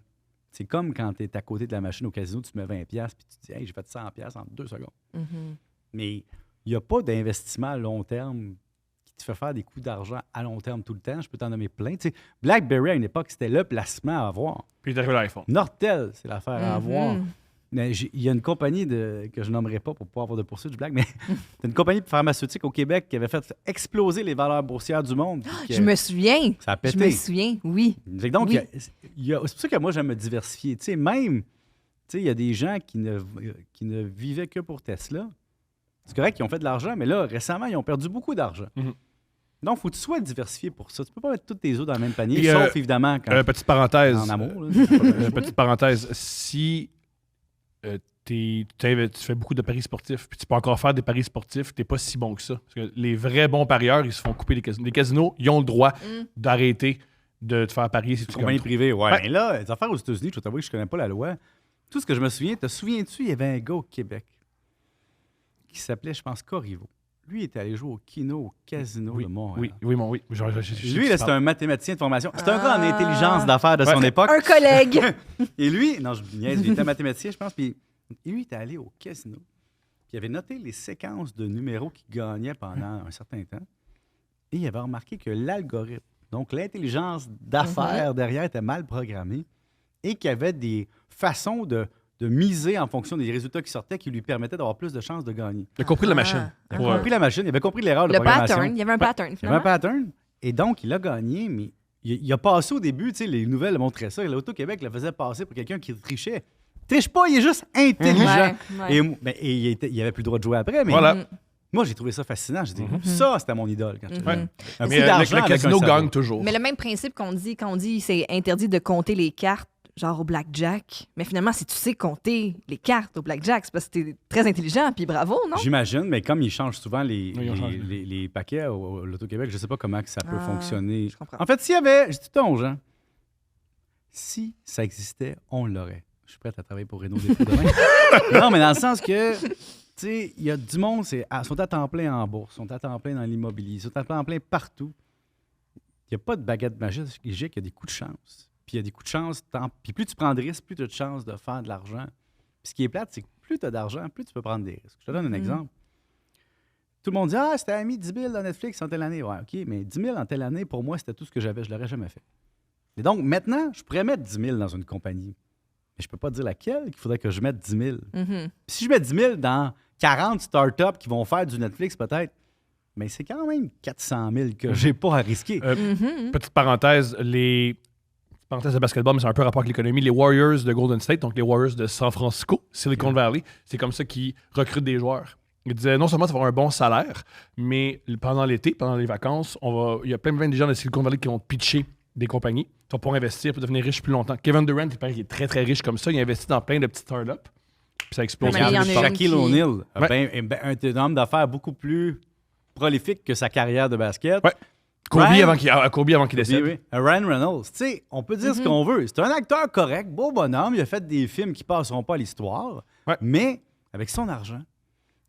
C'est comme quand tu es à côté de la machine au casino, tu mets 20$, puis tu te dis « Hey, j'ai fait 100$ en 2 secondes. » Mhm. Mais il n'y a pas d'investissement à long terme qui te fait faire des coups d'argent à long terme tout le temps. Je peux t'en nommer plein. Tu sais, BlackBerry, à une époque, c'était le placement à avoir. Puis il est arrivé l'iPhone. Nortel, c'est l'affaire à avoir. Mhm. Mais il y a une compagnie que je nommerai pas pour pas avoir de poursuite du blague, mais c'est une compagnie pharmaceutique au Québec qui avait fait exploser les valeurs boursières du monde. puis que Je me souviens. Ça a Je pété. me souviens, oui. Fait que donc, Oui. c'est pour ça que moi, j'aime me diversifier. Tu sais, même, tu sais, il y a des gens qui ne vivaient que pour Tesla. C'est correct qu'ils ont fait de l'argent, mais là, récemment, ils ont perdu beaucoup d'argent. Mhm. Donc, il faut que tu sois diversifié pour ça. Tu peux pas mettre toutes tes œufs dans le même panier, Et, sauf évidemment quand Petite parenthèse. en amour. Là. Petite parenthèse. Si tu fais beaucoup de paris sportifs, puis tu peux encore faire des paris sportifs, t'es pas si bon que ça. Parce que les vrais bons parieurs, ils se font couper les casinos. Les casinos, ils ont le droit d'arrêter de te faire parier si tu Compagnie gagnes. privée, ouais. Ouais. Mais là, les affaires aux États-Unis, je dois t'avouer que je connais pas la loi. Tout ce que je me souviens, te souviens-tu, il y avait un gars au Québec qui s'appelait, je pense, Corriveau. Lui, il était allé jouer au Kino, au Casino Oui, de Montréal. oui. Lui, là, c'est un mathématicien de formation. C'est un gars en Ah. intelligence d'affaires de son Ouais. époque. Un collègue. Et lui, non, je niaise, il était mathématicien, je pense. Puis lui, il était allé au casino. Puis il avait noté les séquences de numéros qu'il gagnait pendant un certain temps. Et il avait remarqué que l'algorithme, donc l'intelligence d'affaires derrière, était mal programmée et qu'il y avait des façons de miser en fonction des résultats qui sortaient qui lui permettaient d'avoir plus de chances de gagner. Il a compris la machine. Il Pour, avait compris la machine, il avait compris l'erreur de Le programmation. pattern. Il y avait un pattern, Il y avait un finalement. pattern. Et donc, il a gagné, mais il a passé au début, tu sais, les nouvelles montraient ça. L'Auto-Québec le faisait passer pour quelqu'un qui trichait. Triche pas, il est juste intelligent. Ouais, ouais. Et il avait plus le droit de jouer après. Mais Voilà. Mhm. moi, j'ai trouvé ça fascinant. J'ai dit, ça, c'était mon idole quand j'étais Mhm. jeune. Un Mais coup d'argent le avec casino un cerveau. gagne toujours. Mais le même principe qu'on dit quand on dit c'est interdit de compter les cartes, genre au blackjack. Mais finalement, si tu sais compter les cartes au blackjack, c'est parce que t'es très intelligent, puis bravo, non? J'imagine, mais comme ils changent souvent Oui, ils ont changé. les paquets au Loto-Québec, je ne sais pas comment que ça peut Ah, fonctionner. je comprends. En fait, s'il y avait, je dis tout aux gens, si ça existait, on l'aurait. Je suis prêt à travailler pour Renault des demain. Non, mais dans le sens que, tu sais, il y a du monde, sont à temps plein en bourse, sont à temps plein dans l'immobilier, sont à temps plein partout. Il n'y a pas de baguette magique, il y a des coups de chance. Puis il y a des coups de chance, puis plus tu prends de risques, plus tu as de chances de faire de l'argent. Puis ce qui est plate, c'est que plus tu as d'argent, plus tu peux prendre des risques. Je te donne un exemple. Tout le monde dit « Ah, c'était mis 10 000 dans Netflix en telle année. » Ouais, OK, mais 10 000 en telle année, pour moi, c'était tout ce que j'avais. Je ne l'aurais jamais fait. Et donc, maintenant, je pourrais mettre 10 000 dans une compagnie. Mais je ne peux pas dire laquelle qu'il faudrait que je mette 10 000. Mhm. Puis si je mets 10 000 dans 40 startups qui vont faire du Netflix, peut-être, mais c'est quand même 400 000 que j'ai pas à risquer. Mhm. Petite parenthèse, parenthèse de basketball, mais c'est un peu rapport avec l'économie. Les Warriors de Golden State, donc les Warriors de San Francisco, Silicon Valley, c'est comme ça qu'ils recrutent des joueurs. Ils disaient non seulement tu vas avoir un bon salaire, mais pendant l'été, pendant les vacances, il y a plein de gens de Silicon Valley qui vont te pitcher des compagnies. Tu vas pouvoir investir pour devenir riche plus longtemps. Kevin Durant, il paraît qu'il est très très riche comme ça. Il investit dans plein de petites startups. Puis ça explose. Mais il y en a une Shaquille qui- O'Neal, Ouais. un homme d'affaires beaucoup plus prolifique que sa carrière de basket. Ouais. Kobe Ryan- avant qu'il décède. Oui. Ryan Reynolds, tu sais, on peut dire ce qu'on veut. C'est un acteur correct, beau bonhomme. Il a fait des films qui passeront pas à l'histoire. Ouais. Mais avec son argent,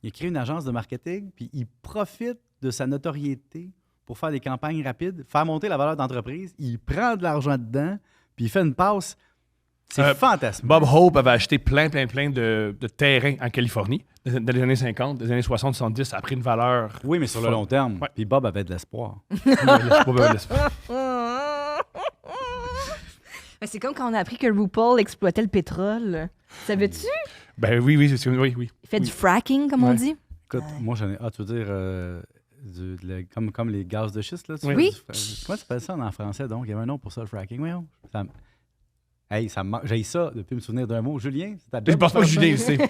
il a créé une agence de marketing, puis il profite de sa notoriété pour faire des campagnes rapides, faire monter la valeur d'entreprise. Il prend de l'argent dedans, puis il fait une passe C'est fantastique. Bob Hope avait acheté plein de terrains en Californie dans les années 50, des années 60, 70. Ça a pris une valeur. Oui, mais sur le long terme. Ouais. Puis Bob avait de l'espoir. Mais c'est comme quand on a appris que RuPaul exploitait le pétrole. Savais-tu? Ben oui. Il fait du fracking, comme on Ouais. dit. Écoute, moi, j'en ai. Ah, tu veux dire. Comme les gaz de schiste, là? Oui. Comment tu appelles ça en français, donc? Il y avait un nom pour ça, le fracking. Voyons. Hey, j'ai ça depuis me souvenir d'un mot. Julien, c'est ta Je job pense de pas faire Julien, ça? c'est.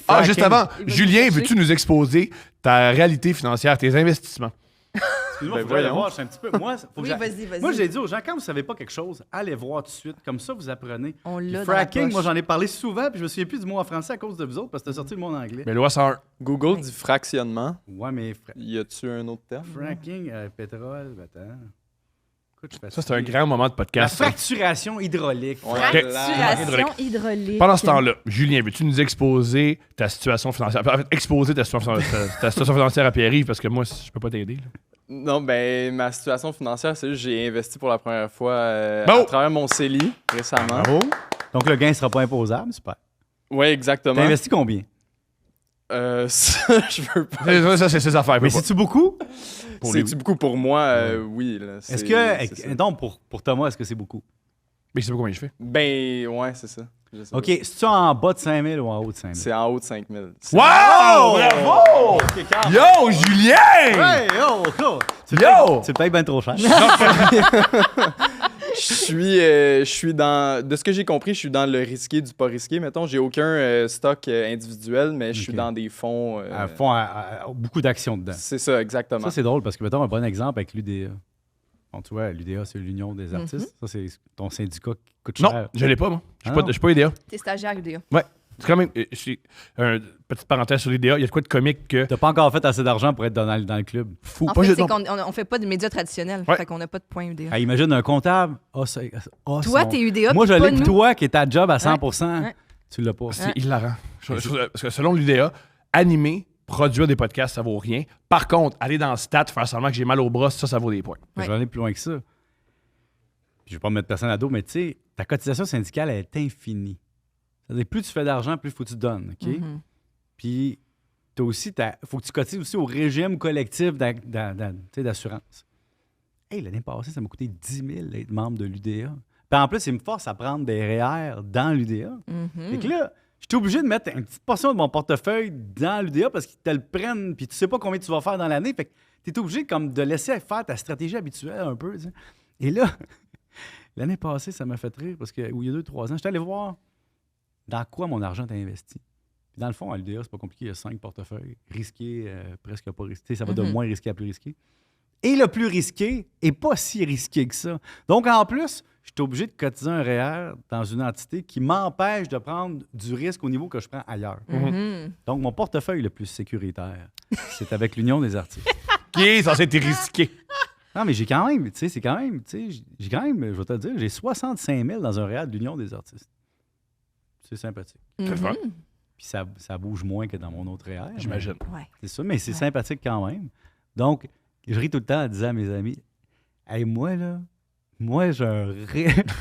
Ah, juste avant, Il va Julien, nous veux-tu nous exposer ta réalité financière, tes investissements? Excuse-moi, Ben faut que j'aille voyons. voir, je suis un petit peu. Moi, faut que Oui, vas-y. moi, j'ai dit aux gens, quand vous savez pas quelque chose, allez voir tout de suite. Comme ça, vous apprenez. On Puis l'a dans la fracking, poche. moi, j'en ai parlé souvent, puis je me souviens plus du mot en français à cause de vous autres, parce que t'as sorti le mot en anglais. Mais loi 101. Google dit fractionnement. Ouais, mais Y a-tu un autre terme? fracking, pétrole, attends. Écoute, je fais Ça, c'est un grand moment de La podcast. ça. fracturation hydraulique. Ouais. Fracturation hydraulique. Pendant ce temps-là, Julien, veux-tu nous exposer ta situation financière? En fait, exposer ta situation financière à Pierre-Yves, parce que moi, je peux pas t'aider. là. Non, ben, ma situation financière, c'est juste que j'ai investi pour la première fois Bon. à travers mon CELI récemment. Bravo. Donc, le gain ne sera pas imposable, super. Oui, exactement. T'as investi combien? Ça, je veux pas. Ça, c'est ses affaires. Mais c'est-tu beaucoup? Pour lui, C'est beaucoup pour moi, oui. Là, Est-ce c'est ça. que, donc, pour Thomas, est-ce que c'est beaucoup? Mais je sais pas combien je fais. Ben, ouais, c'est ça. Je sais OK, pas. c'est-tu en bas de 5 000 ou en haut de 5 000? C'est en haut de 5 000. Wow! Bravo! Yo, Julien! Hey, yo! Yo! Tu payes bien trop cher. Je suis dans. De ce que j'ai compris, je suis dans le risqué du pas risqué. Mettons, j'ai aucun stock individuel, mais je suis Ok. dans des fonds. À fond, beaucoup d'actions dedans. C'est ça, exactement. Ça, c'est drôle parce que, mettons, un bon exemple avec l'UDA. Bon, tu vois, l'UDA, c'est l'Union des artistes. Ça, c'est ton syndicat qui coûte cher. Non, je l'ai pas, moi. Je Ah suis non? pas IDEA. T'es stagiaire UDA. C'est quand même. Petite parenthèse sur l'IDEA. Il y a de quoi de comique que. T'as pas encore fait assez d'argent pour être dans le club. Fou. En Pas fait, juste- c'est non. qu'on fait pas de médias traditionnels. Ouais. Fait qu'on n'a pas de points UDA. Ah, imagine un comptable. Toi, t'es UDA. Moi, je puis pas l'ai que nous. toi qui est ta job à 100%. Ouais. Tu l'as pas. C'est hilarant. Parce que selon l'IDEA, animer, produire des podcasts, ça vaut rien. Par contre, aller dans le stat, faire semblant que j'ai mal au bras, ça vaut des points. Je vais aller plus loin que ça. Puis je vais pas mettre personne à dos, mais tu sais, ta cotisation syndicale, elle est infinie. C'est-à-dire, plus tu fais d'argent, plus il faut que tu donnes. OK? Mhm. Puis, il faut que tu cotises aussi au régime collectif d'assurance. Hey, l'année passée, ça m'a coûté 10 000 d'être membre de l'UDA. Puis en plus, il me force à prendre des REER dans l'UDA. Mhm. Fait que là, j'étais obligé de mettre une petite portion de mon portefeuille dans l'UDA parce qu'ils te le prennent, puis tu sais pas combien tu vas faire dans l'année. Fait que tu es obligé comme de laisser faire ta stratégie habituelle un peu. Tu sais. Et là, l'année passée, ça m'a fait rire parce que, il y a 2-3 ans, j'étais allé voir dans quoi mon argent est investi. Puis dans le fond, à l'UDA, c'est pas compliqué, il y a 5 portefeuilles, risqués, presque pas risqués. Ça va de Mhm. moins risqué à plus risqué. Et le plus risqué est pas si risqué que ça. Donc, en plus, je suis obligé de cotiser un REER dans une entité qui m'empêche de prendre du risque au niveau que je prends ailleurs. Mhm. Donc, mon portefeuille le plus sécuritaire, c'est avec l'Union des artistes. Qui est censé être risqué. Non, mais j'ai quand même, tu sais, c'est quand même, tu sais, j'ai quand même, je vais te le dire, j'ai 65 000 dans un REER de l'Union des artistes. C'est sympathique. C'est le fun. Mhm. Puis ça bouge moins que dans mon autre REER. mais J'imagine. Ouais. C'est ça, mais c'est Ouais. sympathique quand même. Donc, je ris tout le temps en disant à mes amis, hey, moi, j'ai un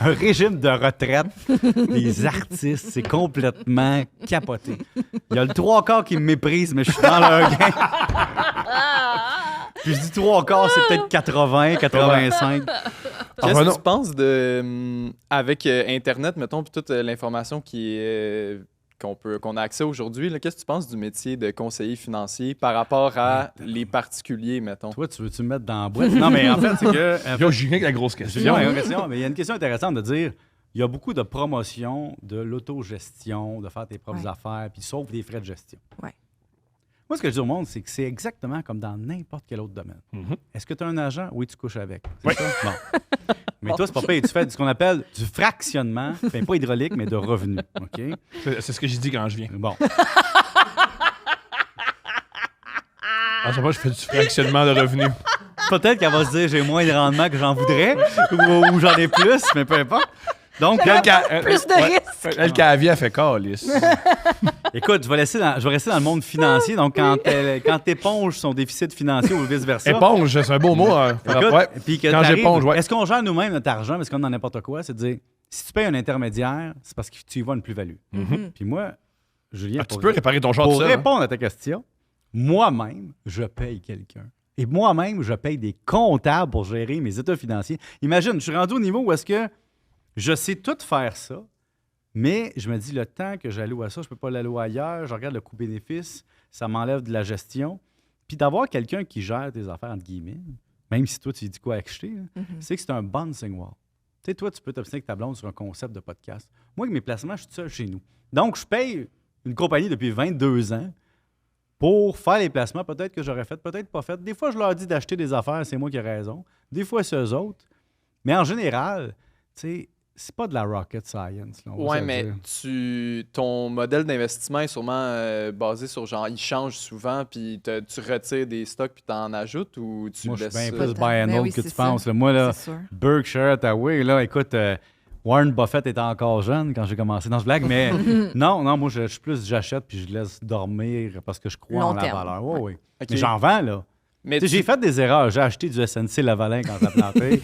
régime de retraite des artistes. C'est complètement capoté. Il y a le 3/4 qui me méprise, mais je suis dans leur gain. Puis je dis 3/4, c'est peut-être 80, 85. Qu'est-ce Revenons. que tu penses de avec Internet, mettons, puis toute l'information qui est qu'on a accès aujourd'hui, là, qu'est-ce que tu penses du métier de conseiller financier par rapport à les particuliers, mettons? Toi, tu veux-tu me mettre dans la boîte? Non, mais en fait, c'est que... Yo, Julien avec la grosse C'est question. bien, il y a une question, mais il y a une question intéressante de dire il y a beaucoup de promotion de l'autogestion, de faire tes propres Ouais. affaires, puis sauf des frais de gestion. Ouais. Moi, ce que je dis au monde, c'est que c'est exactement comme dans n'importe quel autre domaine. Mhm. Est-ce que tu as un agent? Oui, tu couches avec. C'est Oui. ça? Bon. Mais toi, c'est pas pire. Tu fais ce qu'on appelle du fractionnement, enfin, pas hydraulique, mais de revenus. OK? C'est ce que j'ai dit quand je viens. Bon. En ce moment, je fais du fractionnement de revenus. Peut-être qu'elle va se dire j'ai moins de rendement que j'en voudrais ou j'en ai plus, mais peu importe. Donc, Plus de risques. Elle qui a la vie, elle fait calice. écoute, je vais rester dans le monde financier. Donc, quand tu éponges son déficit financier ou vice-versa. Éponge, c'est un beau mot. Hein. Écoute, Ouais. puis que Quand t'arrives- j'éponge, ouais. Est-ce qu'on gère nous-mêmes notre argent, mais est-ce qu'on dans n'importe quoi? C'est de dire, Si tu payes un intermédiaire, c'est parce que tu y vois une plus-value. Mhm. Puis moi, Julien, Tu peux réparer ton char pour tout seul. répondre à ta question, moi-même, je paye quelqu'un. Et moi-même, je paye des comptables pour gérer mes états financiers. Imagine, je suis rendu au niveau où est-ce que je sais tout faire ça, mais je me dis, le temps que j'alloue à ça, je ne peux pas l'allouer ailleurs. Je regarde le coût-bénéfice, ça m'enlève de la gestion. Puis d'avoir quelqu'un qui gère tes affaires, entre guillemets, même si toi, tu lui dis quoi acheter, c'est que c'est un bouncing wall. Tu sais, toi, tu peux t'obstiner avec ta blonde sur un concept de podcast. Moi, avec mes placements, je suis seul chez nous. Donc, je paye une compagnie depuis 22 ans pour faire les placements. Peut-être que j'aurais fait, peut-être pas fait. Des fois, je leur dis d'acheter des affaires, c'est moi qui ai raison. Des fois, c'est eux autres. Mais en général, tu sais, c'est pas de la rocket science. Là, Ouais, mais ton modèle d'investissement est sûrement basé sur genre, il change souvent, puis tu retires des stocks, puis tu en ajoutes, ou tu moi, je laisses suis bien ça? plus buy and Ben hold oui, que tu c'est ça. penses. Là. Moi, là, C'est sûr. Berkshire Hathaway, là, écoute, Warren Buffett était encore jeune quand j'ai commencé dans ce blague, mais non, moi, je suis plus, j'achète puis je laisse dormir parce que je crois Long en la terme. valeur. Ouais, Ouais. oui. Ok. Mais j'en vends, là. Mais Tu sais, j'ai fait des erreurs. J'ai acheté du SNC Lavalin quand ça a planté.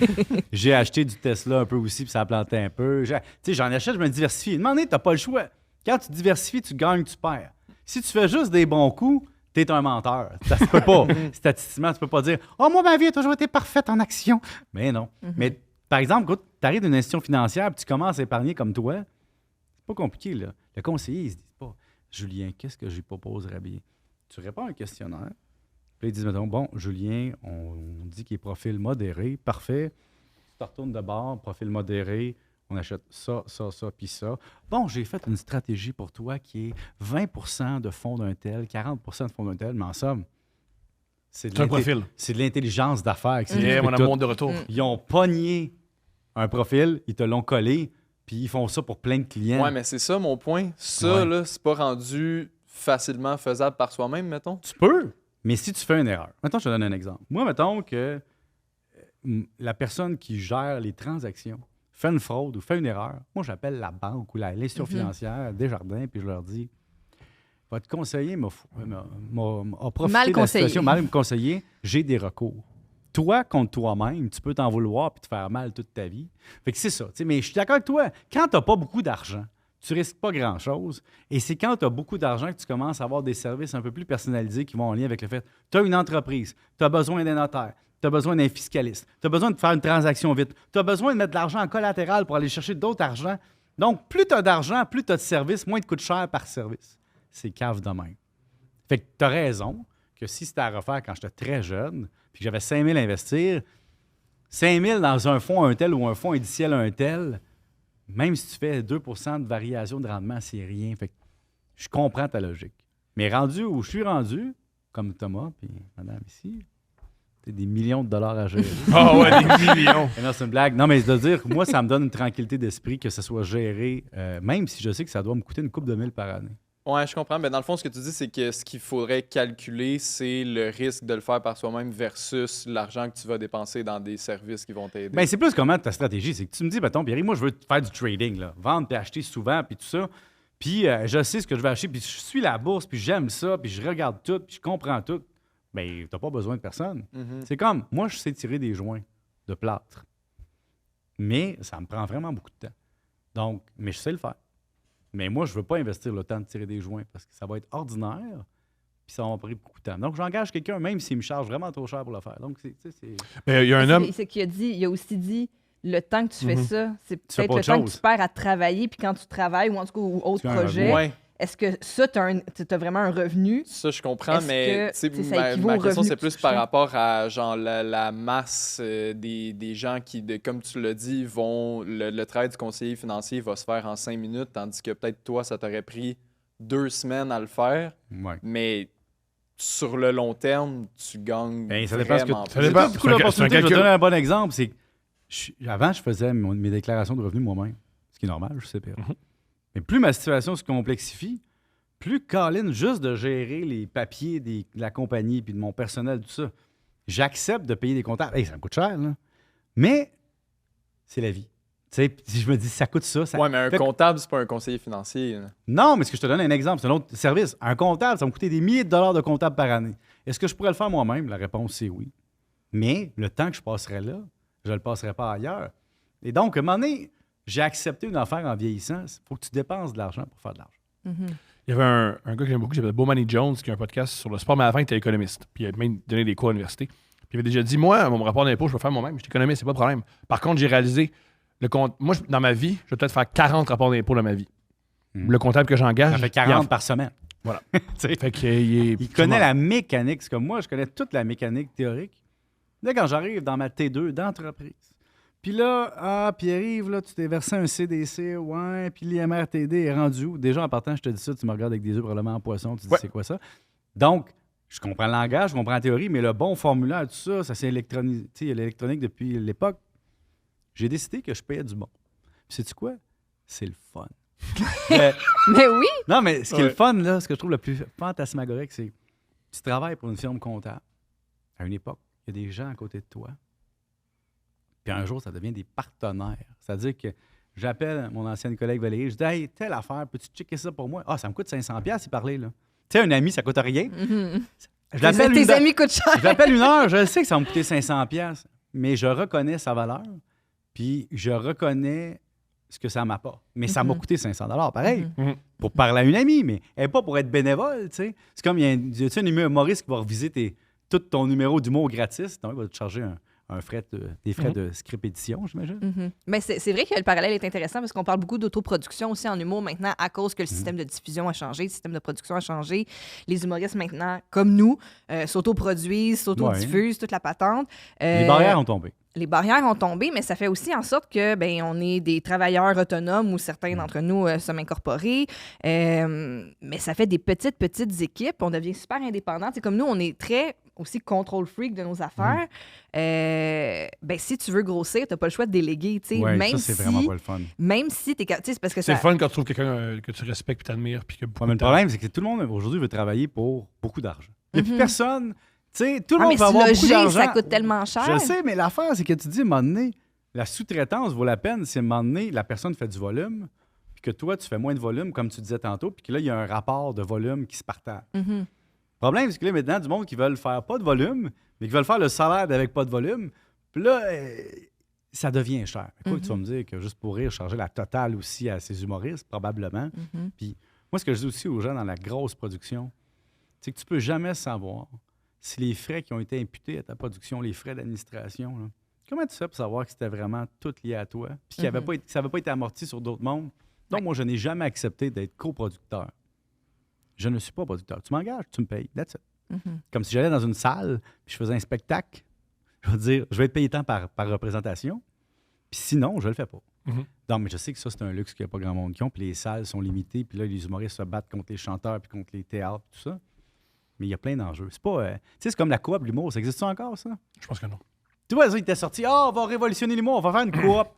J'ai acheté du Tesla un peu aussi, puis ça a planté un peu. Tu sais, j'en achète, je me diversifie. À un moment donné, t'as pas le choix. Quand tu diversifies, tu gagnes, tu perds. Si tu fais juste des bons coups, t'es un menteur. Ça se peut pas. Statistiquement, tu peux pas dire « Oh, moi, ma vie a toujours été parfaite en action. » Mais non. Mais par exemple, quand tu arrives d'une institution financière et tu commences à épargner comme toi, c'est pas compliqué, là. Le conseiller, il se dit pas « Julien, qu'est-ce que je lui proposerais bien? » Tu réponds à un questionnaire. Puis ils disent, mettons, bon, Julien, on dit qu'il est profil modéré. Parfait. Tu te retournes de bord, profil modéré. On achète ça, puis ça. Bon, j'ai fait une stratégie pour toi qui est 20 de fonds d'un tel, 40 de fonds d'un tel, mais en somme, C'est un profil. c'est de l'intelligence d'affaires. qui Yeah, s'explique mon tout. amour de retour. Ils ont pogné un profil, ils te l'ont collé, puis ils font ça pour plein de clients. Ouais, mais c'est ça mon point. Ça, Ouais. là, c'est pas rendu facilement faisable par soi-même, mettons. Tu peux, mais si tu fais une erreur. Mettons, je te donne un exemple. Moi, mettons que la personne qui gère les transactions fait une fraude ou fait une erreur, moi, j'appelle la banque ou l'institution financière, Desjardins, puis je leur dis, votre conseiller m'a profité Mal de la conseillé. situation, mal me conseillé, j'ai des recours. Toi, contre toi-même, tu peux t'en vouloir puis te faire mal toute ta vie. Fait que c'est ça. Tu sais, mais je suis d'accord avec toi. Quand tu n'as pas beaucoup d'argent, tu risques pas grand-chose. Et c'est quand tu as beaucoup d'argent que tu commences à avoir des services un peu plus personnalisés qui vont en lien avec le fait tu as une entreprise, tu as besoin d'un notaire, tu as besoin d'un fiscaliste, tu as besoin de faire une transaction vite, tu as besoin de mettre de l'argent en collatéral pour aller chercher d'autres argents. Donc, plus tu as d'argent, plus tu as de services, moins il te coûte cher par service. C'est cave de même. Fait que tu as raison que si c'était à refaire quand j'étais très jeune, puis que j'avais 5 000 à investir, 5 000 dans un fonds un tel ou un fonds indiciel un tel, même si tu fais 2 de variation de rendement, c'est rien. Fait que je comprends ta logique. Mais rendu où je suis rendu, comme Thomas puis madame ici, c'est des millions de dollars à gérer. Ah ouais, des millions. Mais non, c'est une blague. Non, mais de dire que moi, ça me donne une tranquillité d'esprit que ce soit géré, même si je sais que ça doit me coûter une couple de mille par année. Ouais, je comprends. Mais dans le fond, ce que tu dis, c'est que ce qu'il faudrait calculer, c'est le risque de le faire par soi-même versus l'argent que tu vas dépenser dans des services qui vont t'aider. Ben, c'est plus comment ta stratégie. C'est que tu me dis, mettons, Pierre, moi, je veux faire du trading, là, vendre puis acheter souvent, puis tout ça. Puis je sais ce que je vais acheter, puis je suis la bourse, puis j'aime ça, puis je regarde tout, puis je comprends tout. Ben, t'as pas besoin de personne. Mhm. C'est comme, moi, je sais tirer des joints de plâtre. Mais ça me prend vraiment beaucoup de temps. Donc, mais je sais le faire. Mais moi, je veux pas investir le temps de tirer des joints parce que ça va être ordinaire, puis ça va me prendre beaucoup de temps. Donc, j'engage quelqu'un, même s'il me charge vraiment trop cher pour le faire. Donc, c'est... Mais il y a un homme. C'est qu'il a dit, il a aussi dit, le temps que tu fais ça, c'est fais peut-être pas le autre temps que chose. tu perds à travailler, puis quand tu travailles, ou en tout cas, ou autre Tu as un projet, Ouais, est-ce que ça, tu as vraiment un revenu? ça, je comprends, Est-ce mais que, tu sais, tu sais, ça équivaut ma au question, revenu c'est que plus tu par touches? rapport à genre la masse des gens qui, comme tu l'as dit, vont. Le travail du conseiller financier va se faire en 5 minutes, tandis que peut-être toi, ça t'aurait pris 2 semaines à le faire, Ouais. mais sur le long terme, tu gagnes. Ben, ça dépend ce que vraiment Ça plus. dépend. C'est beaucoup C'est un d'opportunités. Je vais calcul. te donner un bon exemple. C'est que avant, je faisais mes déclarations de revenus moi-même, ce qui est normal, je sais pas. Mais plus ma situation se complexifie, plus Colin, juste de gérer les papiers de la compagnie puis de mon personnel, tout ça, j'accepte de payer des comptables. Hey, ça me coûte cher, là. Mais c'est la vie. Tu sais, si je me dis, ça coûte ça. Ouais, mais un Fait que- comptable, c'est pas un conseiller financier. là. Non, mais ce que je te donne un exemple, c'est un autre service. Un comptable, ça va me coûter des milliers de dollars de comptable par année. Est-ce que je pourrais le faire moi-même? La réponse, c'est oui. Mais le temps que je passerais là, je ne le passerais pas ailleurs. Et donc, à un moment donné, j'ai accepté une affaire en vieillissant. Il faut que tu dépenses de l'argent pour faire de l'argent. Mhm. Il y avait un gars que j'aime beaucoup qui s'appelle Bomani Jones, qui a un podcast sur le sport, mais avant, il était économiste. Puis il a même donné des cours à l'université. Puis il avait déjà dit, moi, mon rapport d'impôt, je vais faire moi-même. Je suis économiste, c'est pas de problème. Par contre, j'ai réalisé, moi, dans ma vie, je vais peut-être faire 40 rapports d'impôt dans ma vie. Le comptable que j'engage... Ça fait 40 par semaine. Voilà. Fait Fait qu'il il connaît la mécanique. C'est comme moi, je connais toute la mécanique théorique. Là, quand j'arrive dans ma T2 d'entreprise, puis là, Pierre-Yves, là, tu t'es versé un CDC, ouais, puis l'IMRTD est rendu où? Déjà, en partant, je te dis ça, tu me regardes avec des yeux probablement en poisson, tu dis c'est quoi ça? Donc, je comprends le langage, je comprends la théorie, mais le bon formulaire, tout ça, ça s'est électronisé. Tu sais, il y a l'électronique depuis l'époque. J'ai décidé que je payais du bon. Puis sais-tu quoi? C'est le fun. Mais oui! Non, mais ce qui est le fun, là, ce que je trouve le plus fantasmagorique, c'est que tu travailles pour une firme comptable. À une époque, il y a des gens à côté de toi. Puis un jour, ça devient des partenaires. C'est-à-dire que j'appelle mon ancienne collègue Valérie, je dis « Hey, telle affaire, peux-tu checker ça pour moi? » « Ah, ça me coûte 500$ y parler, là. » Tu sais, un ami, ça coûte rien. Mhm. Je l'appelle Tes une amis coûtent cher. Je l'appelle 1 heure, je sais que ça va me coûter 500$, mais je reconnais sa valeur, puis je reconnais ce que ça m'apporte. Mais ça m'a coûté 500$, pareil, pour parler à une amie, mais pas pour être bénévole, tu sais. C'est comme, il y a un humoriste qui va reviser tout ton numéro d'humour gratis, donc il va te charger des frais de script édition, j'imagine. Mhm. Mais c'est vrai que le parallèle est intéressant parce qu'on parle beaucoup d'autoproduction aussi en humour maintenant à cause que le système de diffusion a changé, le système de production a changé. Les humoristes maintenant, comme nous, s'autoproduisent, s'autodiffusent, toute la patente. Les barrières ont tombé. Les barrières ont tombé, mais ça fait aussi en sorte que on est des travailleurs autonomes ou certains d'entre nous sommes incorporés. Mais ça fait des petites équipes. On devient super indépendant. C'est comme nous, on est très aussi control freak de nos affaires. Si tu veux grossir, t'as pas le choix de déléguer. Ouais, même ça, c'est vraiment pas le fun. Même si t'es... C'est parce que C'est ça... le fun quand tu trouves quelqu'un que tu respectes et t'admires. Puis que Ouais, mais le problème, c'est que tout le monde aujourd'hui veut travailler pour beaucoup d'argent. Il n'y a plus personne... Tu sais, tout le monde mais va avoir beaucoup d'argent. ça coûte tellement cher. Je sais, mais l'affaire, c'est que tu dis, à un moment donné, la sous-traitance vaut la peine si à un moment donné, la personne fait du volume, puis que toi, tu fais moins de volume, comme tu disais tantôt, puis que là, il y a un rapport de volume qui se partage. Le problème, c'est que là, maintenant, du monde qui veulent faire pas de volume, mais qui veulent faire le salaire avec pas de volume, puis là, ça devient cher. Quoi que tu vas me dire que juste pour rire, charger la totale aussi à ces humoristes, probablement. Puis moi, ce que je dis aussi aux gens dans la grosse production, c'est que tu peux jamais savoir si les frais qui ont été imputés à ta production, les frais d'administration, là, comment tu fais pour savoir que c'était vraiment tout lié à toi, puis que ça n'avait pas été amorti sur d'autres mondes? Donc, moi, je n'ai jamais accepté d'être coproducteur. Je ne suis pas producteur. Tu m'engages, tu me payes. That's it. Comme si j'allais dans une salle, puis je faisais un spectacle, je vais dire, je vais être payé tant par représentation, puis sinon, je le fais pas. Donc, mais je sais que ça, c'est un luxe qu'il n'y a pas grand monde qui ont, puis les salles sont limitées, puis là, les humoristes se battent contre les chanteurs, puis contre les théâtres, tout ça. Mais il y a plein d'enjeux. C'est pas... tu sais, c'est comme la coop, l'humour. Ça existe-tu encore, ça? Je pense que non. Tu vois, ça, il était sorti. On va révolutionner l'humour, on va faire une coop.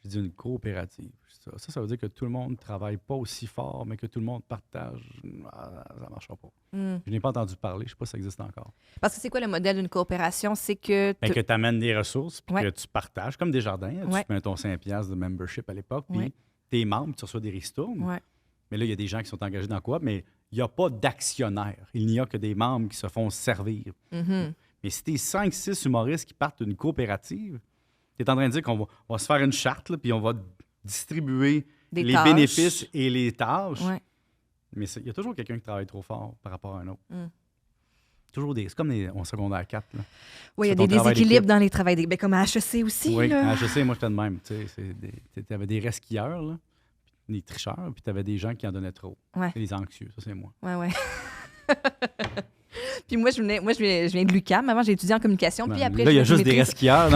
J'ai dit une coopérative. Ça veut dire que tout le monde ne travaille pas aussi fort, mais que tout le monde partage. Ça ne marchera pas. Je n'ai pas entendu parler. Je ne sais pas si ça existe encore. Parce que c'est quoi le modèle d'une coopération? C'est que... Que tu amènes des ressources, puis que tu partages, comme Desjardins. Tu mets ton 5$ de membership à l'époque, puis tes membres, tu reçois des ristournes. Mais là, il y a des gens qui sont engagés dans quoi? Mais il n'y a pas d'actionnaires. Il n'y a que des membres qui se font servir. Mais si tu es 5-6 humoristes qui partent d'une coopérative, tu es en train de dire qu'on va se faire une charte, là, puis on va distribuer les bénéfices et les tâches. Mais il y a toujours quelqu'un qui travaille trop fort par rapport à un autre. Toujours c'est comme en secondaire 4. Oui, il y a des déséquilibres dans les travails d'équipe. Comme à HEC aussi. Oui, là. à HEC, moi, j'étais de même. Tu avais des resquilleurs, là, des tricheurs, puis tu avais des gens qui en donnaient trop. Les anxieux, ça, c'est moi. Ouais. Puis moi, je viens de l'UQAM. Avant, j'ai étudié en communication. Puis après, là, il y a juste des resquilleurs.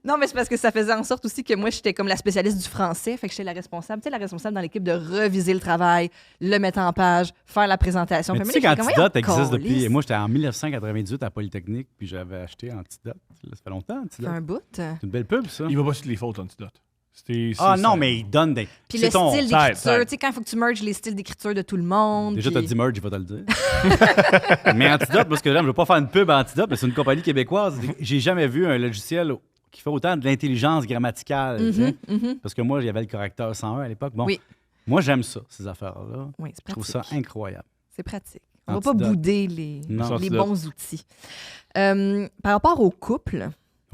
Non, mais c'est parce que ça faisait en sorte aussi que moi, j'étais comme la spécialiste du français. Fait que j'étais la responsable. Tu sais, la responsable dans l'équipe de reviser le travail, le mettre en page, faire la présentation. Mais tu sais qu'Antidote existe depuis... Moi, j'étais en 1998 à Polytechnique, puis j'avais acheté Antidote. Ça fait longtemps, Antidote. Un bout. C'est une belle pub, ça. Il va pas sur les fautes, Antidote. Non, mais il donne des... Puis le style d'écriture, tu sais, quand il faut que tu merges les styles d'écriture de tout le monde. Déjà, t'as dit merge, il va te le dire. Mais Antidote, parce que j'aime, je veux pas faire une pub à Antidote, mais c'est une compagnie québécoise. J'ai jamais vu un logiciel qui fait autant de l'intelligence grammaticale. Parce que moi, j'avais le correcteur 101 à l'époque. Bon, moi, j'aime ça, ces affaires-là. Oui, c'est pratique. Je trouve ça incroyable. C'est pratique. On va pas bouder les bons outils. Par rapport au couple,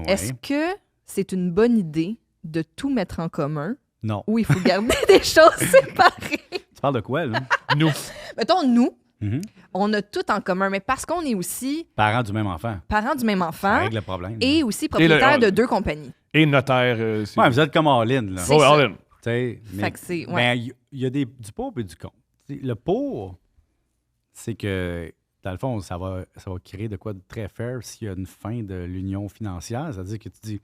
est-ce que c'est une bonne idée de tout mettre en commun Non. ou il faut garder des choses séparées? Tu parles de quoi, là? Nous. Mettons, nous, Mhm. on a tout en commun, mais parce qu'on est aussi Parents du même enfant. parents du même Ça enfant règle le problème. et aussi propriétaires le- de 2 compagnies. Et notaire. c'est- Ouais, vous êtes comme All-in, là. C'est Oh, ça. all in. Tu sais, Fait que c'est... ouais. mais il y a du pour et du contre. T'sais, le pour, c'est que, dans le fond, ça va créer de quoi de très fair s'il y a une fin de l'union financière. C'est-à-dire que tu dis,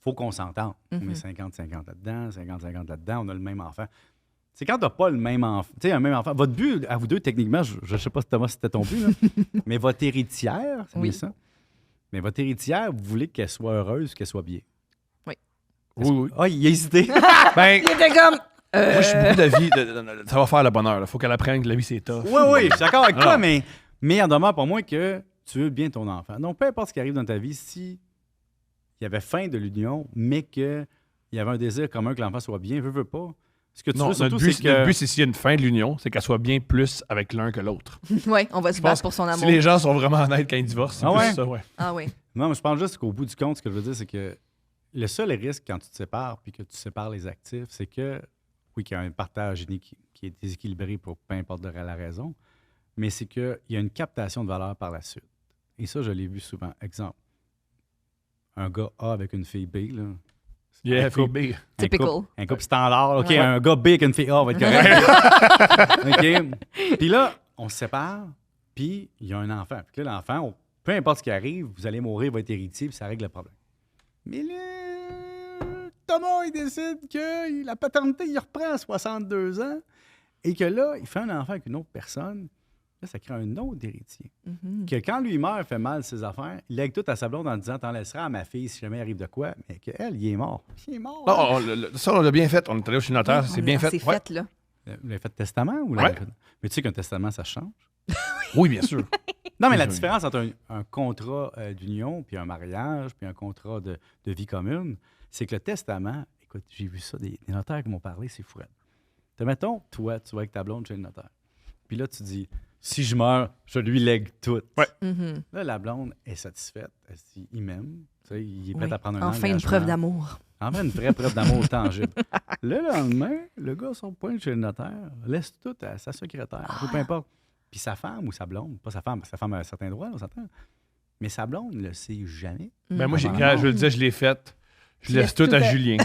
faut qu'on s'entende. On met 50-50 là-dedans, 50-50 là-dedans, on a le même enfant. C'est quand tu n'as pas le même enfant. Tu sais, un même enfant. Votre but, à vous deux, techniquement, je ne sais pas si Thomas, c'était ton but, là, mais votre héritière, c'est Oui. bien ça? Mais votre héritière, vous voulez qu'elle soit heureuse, qu'elle soit bien. Oui, oui. Ah, il a hésité. Ben, Il était comme... moi, je suis beaucoup d'avis. Ça va faire le bonheur. Il faut qu'elle apprenne que la vie, c'est tough. Oui, je suis d'accord avec toi, Ah. mais il en demeure pour moi que tu veux bien ton enfant. Donc, peu importe ce qui arrive dans ta vie, si il y avait fin de l'union, mais qu'il y avait un désir commun que l'enfant soit bien, veux pas. Ce que tu Non, veux surtout, notre but, c'est que... notre but, c'est s'il y a une fin de l'union, c'est qu'elle soit bien plus avec l'un que l'autre. Ouais, on va se Je battre pense pour son Si amour. les gens sont vraiment honnêtes quand ils divorcent, c'est Ah plus ouais? ça, ouais. Ah oui. Non, mais je pense juste qu'au bout du compte, ce que je veux dire, c'est que le seul risque quand tu te sépares puis que tu sépares les actifs, c'est que, oui, qu'il y a un partage qui est déséquilibré pour peu importe la raison, mais c'est qu'il y a une captation de valeur par la suite. Et ça, je l'ai vu souvent. Exemple, un gars A avec une fille B, là. Yeah, Un fille couple- B. Typical. Un couple standard. OK, Ouais. un gars B avec une fille A va être correct. OK. Puis là, on se sépare, puis il y a un enfant. Puis là, l'enfant, peu importe ce qui arrive, vous allez mourir, il va être héritier, puis ça règle le problème. Mais là, Thomas, il décide que la paternité, il reprend à 62 ans et que là, il fait un enfant avec une autre personne. Là, ça crée un autre héritier. Mhm. Que quand lui meurt, il fait mal ses affaires, il lègue tout à sa blonde en disant « T'en laisseras à ma fille si jamais il arrive de quoi. » Mais qu'elle, il est mort. Il est mort. Non, hein. ça, on l'a bien fait. On est allé chez le notaire, c'est bien fait. C'est Ouais. fait, là. Vous l'avez fait testament ou Ouais. Mais tu sais qu'un testament, ça change. Oui, bien sûr. Non, mais la Oui. différence entre un contrat d'union, puis un mariage, puis un contrat de vie commune, c'est que le testament, écoute, j'ai vu ça, des notaires qui m'ont parlé, c'est fou. Mettons, toi, tu vas avec ta blonde chez le notaire. Puis là, tu dis, si je meurs, je lui lègue tout. Ouais. Mhm. Là, la blonde est satisfaite. Elle se dit, il m'aime. Tu sais, il est prêt Oui. à prendre un Enfin, une engagement. preuve d'amour. Enfin, une vraie preuve d'amour tangible. Le lendemain, le gars sort point chez le notaire, laisse tout à sa secrétaire, ou peu importe. Puis sa femme ou sa blonde, pas sa femme, parce que sa femme a un certain droit, on s'entend. Mais sa blonde ne le sait jamais. Ben, moi, Ah, quand non. je le disais, je l'ai fait. Je Tu laisse laisses tout tout à à- Julien.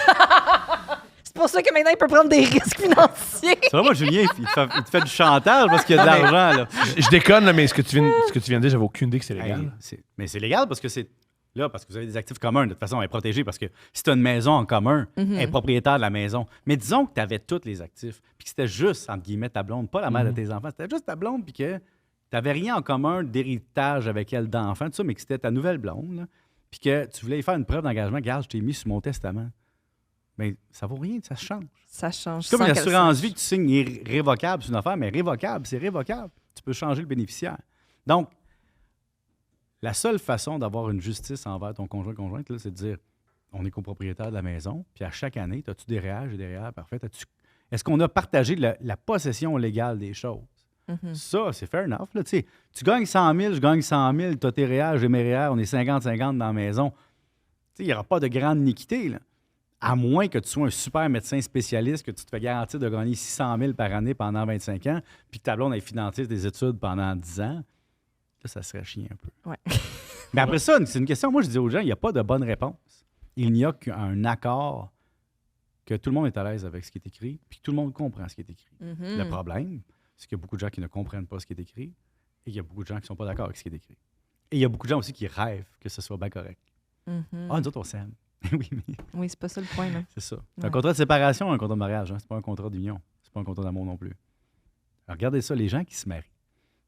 C'est pour ça que maintenant, il peut prendre des risques financiers. C'est vraiment, Julien, il te fait du chantage parce qu'il y a de l'argent, là. Je déconne, là, mais ce que tu viens de dire, j'avais aucune idée que c'est légal. Hey, mais c'est légal parce que c'est là, parce que vous avez des actifs communs. De toute façon, elle est protégée parce que si tu as une maison en commun, elle est propriétaire de la maison. Mais disons que tu avais tous les actifs, puis que c'était juste, entre guillemets, ta blonde, pas la mère de tes enfants, c'était juste ta blonde, puis que tu n'avais rien en commun d'héritage avec elle d'enfant, tout ça, mais que c'était ta nouvelle blonde, là, puis que tu voulais y faire une preuve d'engagement. Regarde, je t'ai mis sur mon testament. Bien, ça vaut rien, ça change. Ça change. C'est comme sans une qu'elle assurance sache. vie que tu signes irrévocable sur une affaire, mais révocable, c'est révocable. Tu peux changer le bénéficiaire. Donc, la seule façon d'avoir une justice envers ton conjointe, là, c'est de dire on est copropriétaire de la maison, puis à chaque année, as-tu des réels, j'ai des réels, parfait. Est-ce qu'on a partagé la possession légale des choses? Mhm. Ça, c'est fair enough. Là, tu gagnes 100 000, je gagne 100 000, tu as tes réels, j'ai mes réels, on est 50-50 dans la maison. Il n'y aura pas de grande iniquité, là. À moins que tu sois un super médecin spécialiste, que tu te fais garantir de gagner 600 000 par année pendant 25 ans, puis que ta blonde ait financé tes études pendant 10 ans, là, ça serait chiant un peu. Ouais. Mais après ça, c'est une question, moi je dis aux gens, il n'y a pas de bonne réponse. Il n'y a qu'un accord que tout le monde est à l'aise avec ce qui est écrit, puis que tout le monde comprend ce qui est écrit. Mhm. Le problème, c'est qu'il y a beaucoup de gens qui ne comprennent pas ce qui est écrit, et il y a beaucoup de gens qui ne sont pas d'accord avec ce qui est écrit. Et il y a beaucoup de gens aussi qui rêvent que ce soit bien correct. Mhm. Ah, nous autres, on s'aime. Oui, mais Oui, c'est pas ça le point, là. c'est ça. Ouais. Un contrat de séparation, un contrat de mariage. Hein? C'est pas un contrat d'union. C'est pas un contrat d'amour non plus. Alors, regardez ça, les gens qui se marient,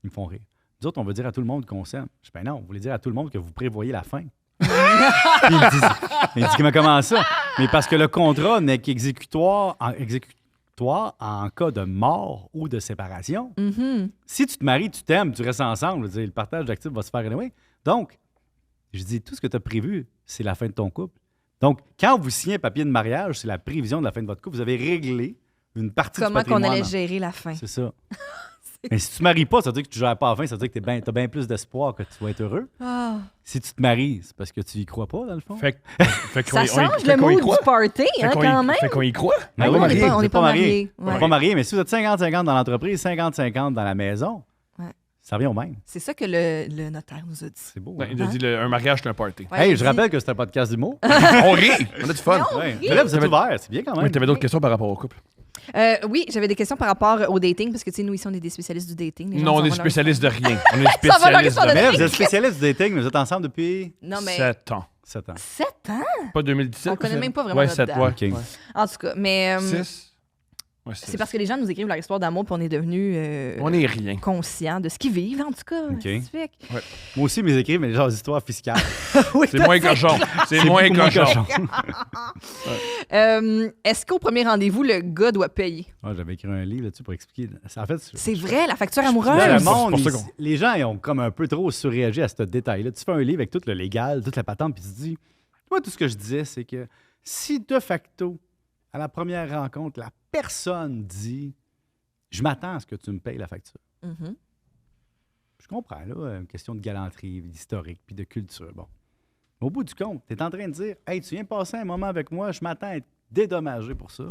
ils me font rire. Nous autres, on veut dire à tout le monde qu'on s'aime. Je dis, ben non, vous voulez dire à tout le monde que vous prévoyez la fin. Puis ils me disent, mais comment ça? Mais parce que le contrat n'est qu'exécutoire en cas de mort ou de séparation. Mhm. Si tu te maries, tu t'aimes, tu restes ensemble, je veux dire, le partage d'actifs va se faire anyway. Donc, je dis, tout ce que tu as prévu, c'est la fin de ton couple. Donc, quand vous signez un papier de mariage, c'est la prévision de la fin de votre couple. Vous avez réglé une partie Comment du qu'on patrimoine. allait gérer la fin. C'est ça. Mais si tu te maries pas, ça veut dire que tu gères pas à la fin, ça veut dire que t'as bien plus d'espoir que tu vas être heureux. Ah. Si tu te maries, c'est parce que tu y crois pas, dans le fond. Fait qu'on Ça y- change fait le qu'on y mood croit. du party, hein, quand même. Fait qu'on y croit. Mais Ah oui, oui, marié, on vous n'est êtes pas mariés. Vous n'êtes Ouais. pas marié, mais si vous êtes 50-50 dans l'entreprise, 50-50 dans la maison, Ouais. ça revient au même. C'est ça que le notaire nous a dit. C'est beau. Ouais, hein? il a dit un mariage, c'est un party. Ouais, Hey, il je dit- rappelle que c'est un podcast d'humour. On rit. On a du fun. Non. Ouais. rit. Là, vous êtes ouvert, c'est bien quand même. Oui, t'avais d'autres questions par rapport au couple? Oui, j'avais des questions par rapport au dating, parce que, tu sais, nous, ici, on est des spécialistes du dating. Les gens Non, on s'en est vont dans spécialiste de rien. On est Ça va dans spécialiste l'histoire de de Mais là, dating. vous êtes spécialiste du dating, mais vous êtes ensemble depuis Non, mais 7 ans. 7 ans. 7 ans? Pas 2017. On connaît même pas vraiment Ouais, notre 7, date. ouais. OK. En tout cas, mais 6. Ouais, c'est parce que les gens nous écrivent leur histoire d'amour, puis on est devenus On est rien. conscients de ce qu'ils vivent, en tout cas. OK. Spécifique. Moi aussi, mes écrits, mais genre des histoires fiscales. Oui, C'est moins cochon. C'est moins beaucoup moins cochon. Est-ce qu'au premier rendez-vous, le gars doit payer? Ouais, j'avais écrit un livre là-dessus pour expliquer. En fait, C'est vrai, la facture Là, amoureuse? le c'est monde, pour ça les gens ils ont comme un peu trop surréagi à ce détail-là. Tu fais un livre avec tout le légal, toute la patente, puis tu te dis, moi, tout ce que je disais, c'est que si de facto, à la première rencontre, la personne dit, je m'attends à ce que tu me payes la facture. Mhm. Je comprends, là, une question de galanterie, d'historique, puis de culture. Bon. Mais au bout du compte, tu es en train de dire, hey, tu viens passer un moment avec moi, je m'attends à être dédommagé pour ça.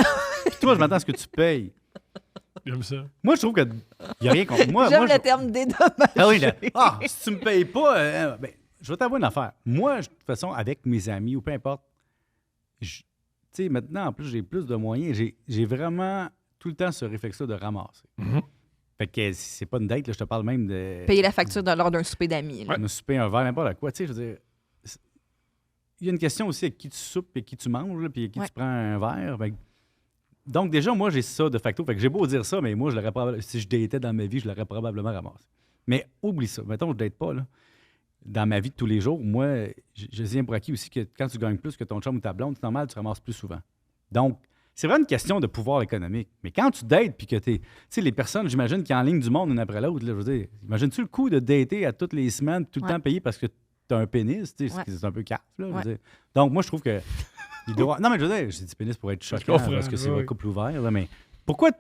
Puis toi, je m'attends à ce que tu payes. J'aime ça. Moi, je trouve qu'il n'y a rien contre moi. J'aime moi, le je- terme dédommagé. Ah oui, si tu me payes pas, ben, je vais t'avouer une affaire. Moi, de toute façon, avec mes amis ou peu importe, tu sais, maintenant, en plus, j'ai plus de moyens. J'ai vraiment tout le temps ce réflexe-là de ramasser. Mhm. Fait que c'est pas une date, là, je te parle même de. Payer la facture lors d'un souper d'amis. là. Me souper un verre, n'importe quoi. Tu sais, je veux dire. Il y a une question aussi avec qui tu soupes et qui tu manges, là, puis avec qui Ouais. tu prends un verre. Fait que- donc, déjà, moi, j'ai ça de facto. Fait que j'ai beau dire ça, mais moi, si je datais dans ma vie, je l'aurais probablement ramassé. Mais oublie ça. Mettons, je date pas, là. Dans ma vie de tous les jours, moi, je tiens pour acquis aussi que quand tu gagnes plus que ton chum ou ta blonde, c'est normal, tu ramasses plus souvent. Donc, c'est vraiment une question de pouvoir économique. Mais quand tu dates, puis que tu sais, les personnes, j'imagine, qui en ligne du monde une après l'autre, là, je veux dire, imagines-tu le coût de dater à toutes les semaines, tout le Ouais. temps payé parce que tu as un pénis, tu sais, Ouais. c'est un peu caf, là, je veux Ouais. dire. Donc, moi, je trouve que. Non, mais je veux dire, je dis pénis pour être choquant comprends, parce que c'est oui. un couple ouvert, là, mais pourquoi?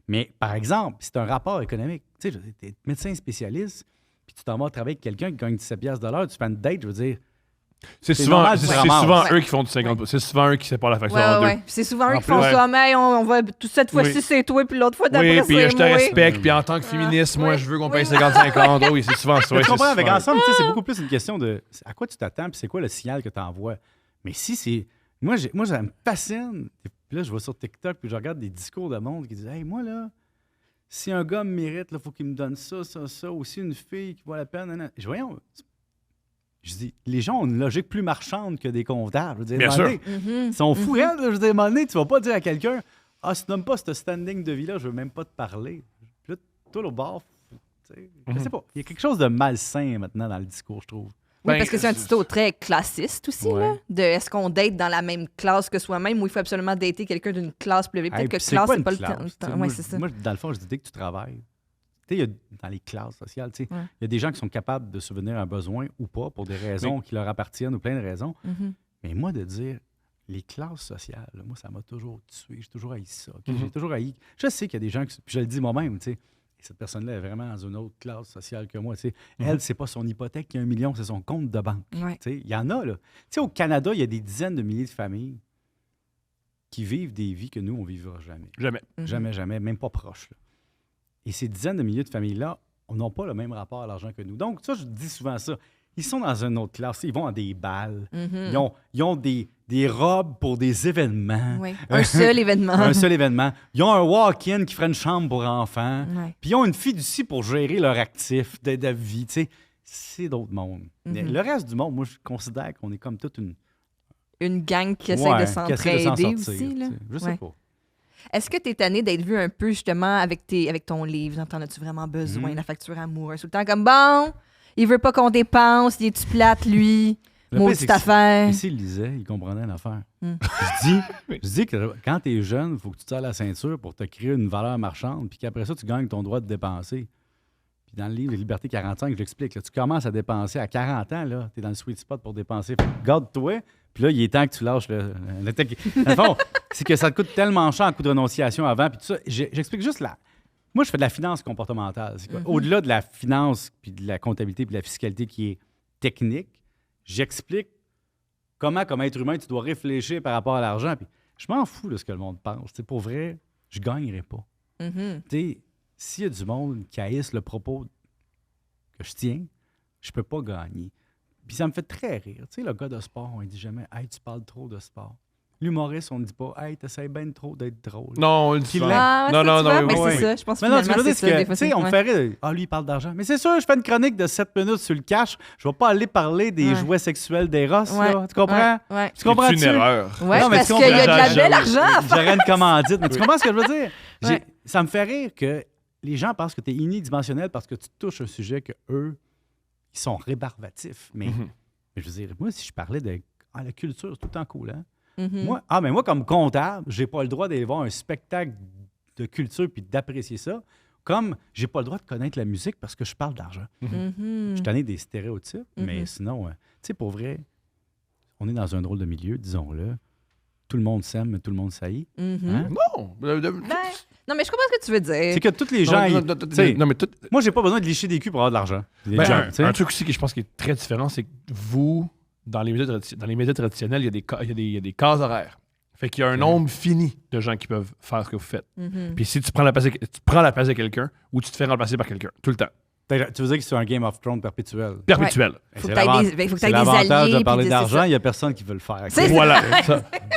Mais par exemple, c'est un rapport économique. Tu sais, je veux dire, t'es médecin spécialiste, puis tu t'en vas travailler avec quelqu'un qui gagne 17$ de l'heure, tu fais une date, je veux dire. C'est C'est souvent, normal c'est que tu c'est ramasses. souvent Ouais. eux qui font du 50%. C'est souvent eux qui séparent la facture Ouais, en deux. ouais. Puis c'est souvent eux En qui font plus, ça. Mais on va. Cette fois-ci, Oui. c'est toi, puis l'autre fois, d'après, Oui, puis c'est je te moi. respecte, puis en tant que féministe, moi, oui, je veux qu'on oui. paye 50-50. Oui, c'est souvent ça. Tu ouais, c'est comprends, avec souvent- ensemble, tu sais, c'est beaucoup plus une question de à quoi tu t'attends, puis c'est quoi le signal que tu envoies. Mais si c'est. Moi, ça me fascine. Puis là, je vais sur TikTok, puis je regarde des discours de monde qui disent, hey, moi, là, si un gars me mérite, il faut qu'il me donne ça, ça, ça. Aussi une fille qui vaut la peine. Nan. Je dis, voyons. Je dis, les gens ont une logique plus marchande que des comptables. Je veux dire, Bien à un moment sûr. donné, Mhm. ils sont fous, là. Je veux dire, à un moment donné, tu vas pas dire à quelqu'un, ah, si tu n'aimes pas ce standing de vie-là, je veux même pas te parler. Puis là, toi, au bord, tu sais, je sais pas. Il y a quelque chose de malsain maintenant dans le discours, je trouve. Oui, Ben, parce que c'est un tuto très classiste aussi, Ouais. là. De est-ce qu'on date dans la même classe que soi-même ou il faut absolument dater quelqu'un d'une classe plus élevée? Hey, Peut-être que puis c'est classe, quoi c'est une pas le classe? temps. Tu sais, Oui, moi, c'est ça. Moi, dans le fond, je dis dès que tu travailles. Tu sais, il y a dans les classes sociales, tu sais, Ouais. il y a des gens qui sont capables de subvenir à un besoin ou pas pour des raisons qui leur appartiennent ou plein de raisons. Mhm. Mais moi, de dire les classes sociales, là, moi, ça m'a toujours tué. J'ai toujours haï ça. OK? Mhm. J'ai toujours haï. Je sais qu'il y a des gens qui. Puis je le dis moi-même, tu sais. Et cette personne-là est vraiment dans une autre classe sociale que moi. Tu sais. Elle, c'est pas son hypothèque qui a 1 million, c'est son compte de banque. Ouais. Tu sais, il y en a, là. Tu sais, au Canada, il y a des dizaines de milliers de familles qui vivent des vies que nous, on ne vivra jamais. Jamais. Mhm. Jamais, jamais, même pas proche. Là. Et ces dizaines de milliers de familles-là n'ont pas le même rapport à l'argent que nous. Donc, ça, je dis souvent ça. Ils sont dans une autre classe. Ils vont à des balles. Mhm. Ils ont des robes pour des événements. Oui. Un seul événement. Un seul événement. Ils ont un walk-in qui ferait une chambre pour enfants. Ouais. Puis ils ont une fiducie pour gérer leur actif de vie. Tu sais, c'est d'autres mondes. Mais Mhm. le reste du monde, moi, je considère qu'on est comme toute une... Une gang qui essaie Ouais, de qui essaie de s'en s'entraider sortir, aussi. Là. tu sais. Je sais Ouais. pas. Est-ce que tu es tanné d'être vu un peu justement avec ton livre? T'en as-tu vraiment besoin? Mhm. La facture amoureuse. Tout le temps comme bon, il veut pas qu'on dépense, il est-tu plate, lui? Le pire, c'est Maudite que affaire. Et s'il lisait, il comprenait l'affaire. Hmm. Je dis que quand tu es jeune, il faut que tu te serres la ceinture pour te créer une valeur marchande, puis qu'après ça, tu gagnes ton droit de dépenser. Puis dans le livre Liberté 45, je l'explique. Là, tu commences à dépenser à 40 ans, tu es dans le sweet spot pour dépenser. Fait que garde-toi, puis là, il est temps que tu lâches le Dans le fond, c'est que ça te coûte tellement cher en coût de renonciation avant, puis tout ça. J'explique juste là. Moi, je fais de la finance comportementale. C'est quoi? Au-delà de la finance, puis de la comptabilité, puis de la fiscalité qui est technique, j'explique comment, comme être humain, tu dois réfléchir par rapport à l'argent. Puis je m'en fous de ce que le monde pense. T'sais, pour vrai, je ne gagnerai pas. S'il y a du monde qui haïsse le propos que je tiens, je peux pas gagner. Puis ça me fait très rire. Tu sais, le gars de sport, on ne dit jamais « Hey, tu parles trop de sport ». L'humoriste, on ne dit pas « Hey, t'essayes bien trop d'être drôle ». Non, on le dit Ah, non, non, non, mais oui. c'est ça. Je pense que Mais non, finalement, c'est ça. Des fois, tu sais, on me fait rire. Ah, lui, il parle d'argent. Mais c'est sûr, je fais une chronique de 7 minutes sur le cash. Je vais pas aller parler des jouets sexuels d'Eros, là. Tu comprends? Ouais. Tu comprends-tu? C'est une erreur. Ouais, Non, mais parce tu qu'il y a de la comprends, belle argent. J'aurais une commandite. Mais tu comprends ce que je veux dire? Ouais. Ça me fait rire que les gens pensent que tu es unidimensionnel parce que tu touches un sujet que eux, ils sont rébarbatifs. Mais, mais je veux dire, moi, si je parlais de la culture, c'est tout le temps cool, hein? Mais moi, comme comptable, j'ai pas le droit d'aller voir un spectacle de culture puis d'apprécier ça. Comme j'ai pas le droit de connaître la musique parce que je parle d'argent. Je suis tanné des stéréotypes, mais sinon, tu sais, pour vrai, on est dans un drôle de milieu, disons-le. Tout le monde s'aime, mais tout le monde saillit. Hein? Non. Non, mais je comprends ce que tu veux dire. C'est que tous les gens... Non, mais moi, j'ai pas besoin de licher des culs pour avoir de l'argent. Un truc aussi que je pense qui est très différent, c'est que vous, dans les médias traditionnels, il y a des cases horaires. Fait qu'il y a un nombre fini de gens qui peuvent faire ce que vous faites. Puis si tu prends la place de quelqu'un ou tu te fais remplacer par quelqu'un, tout le temps. Tu veux dire que c'est un Game of Thrones perpétuel? Perpétuel. Faut que tu aies des alliés. L'avantage de parler puis d'argent, il n'y a personne qui veut le faire. Voilà.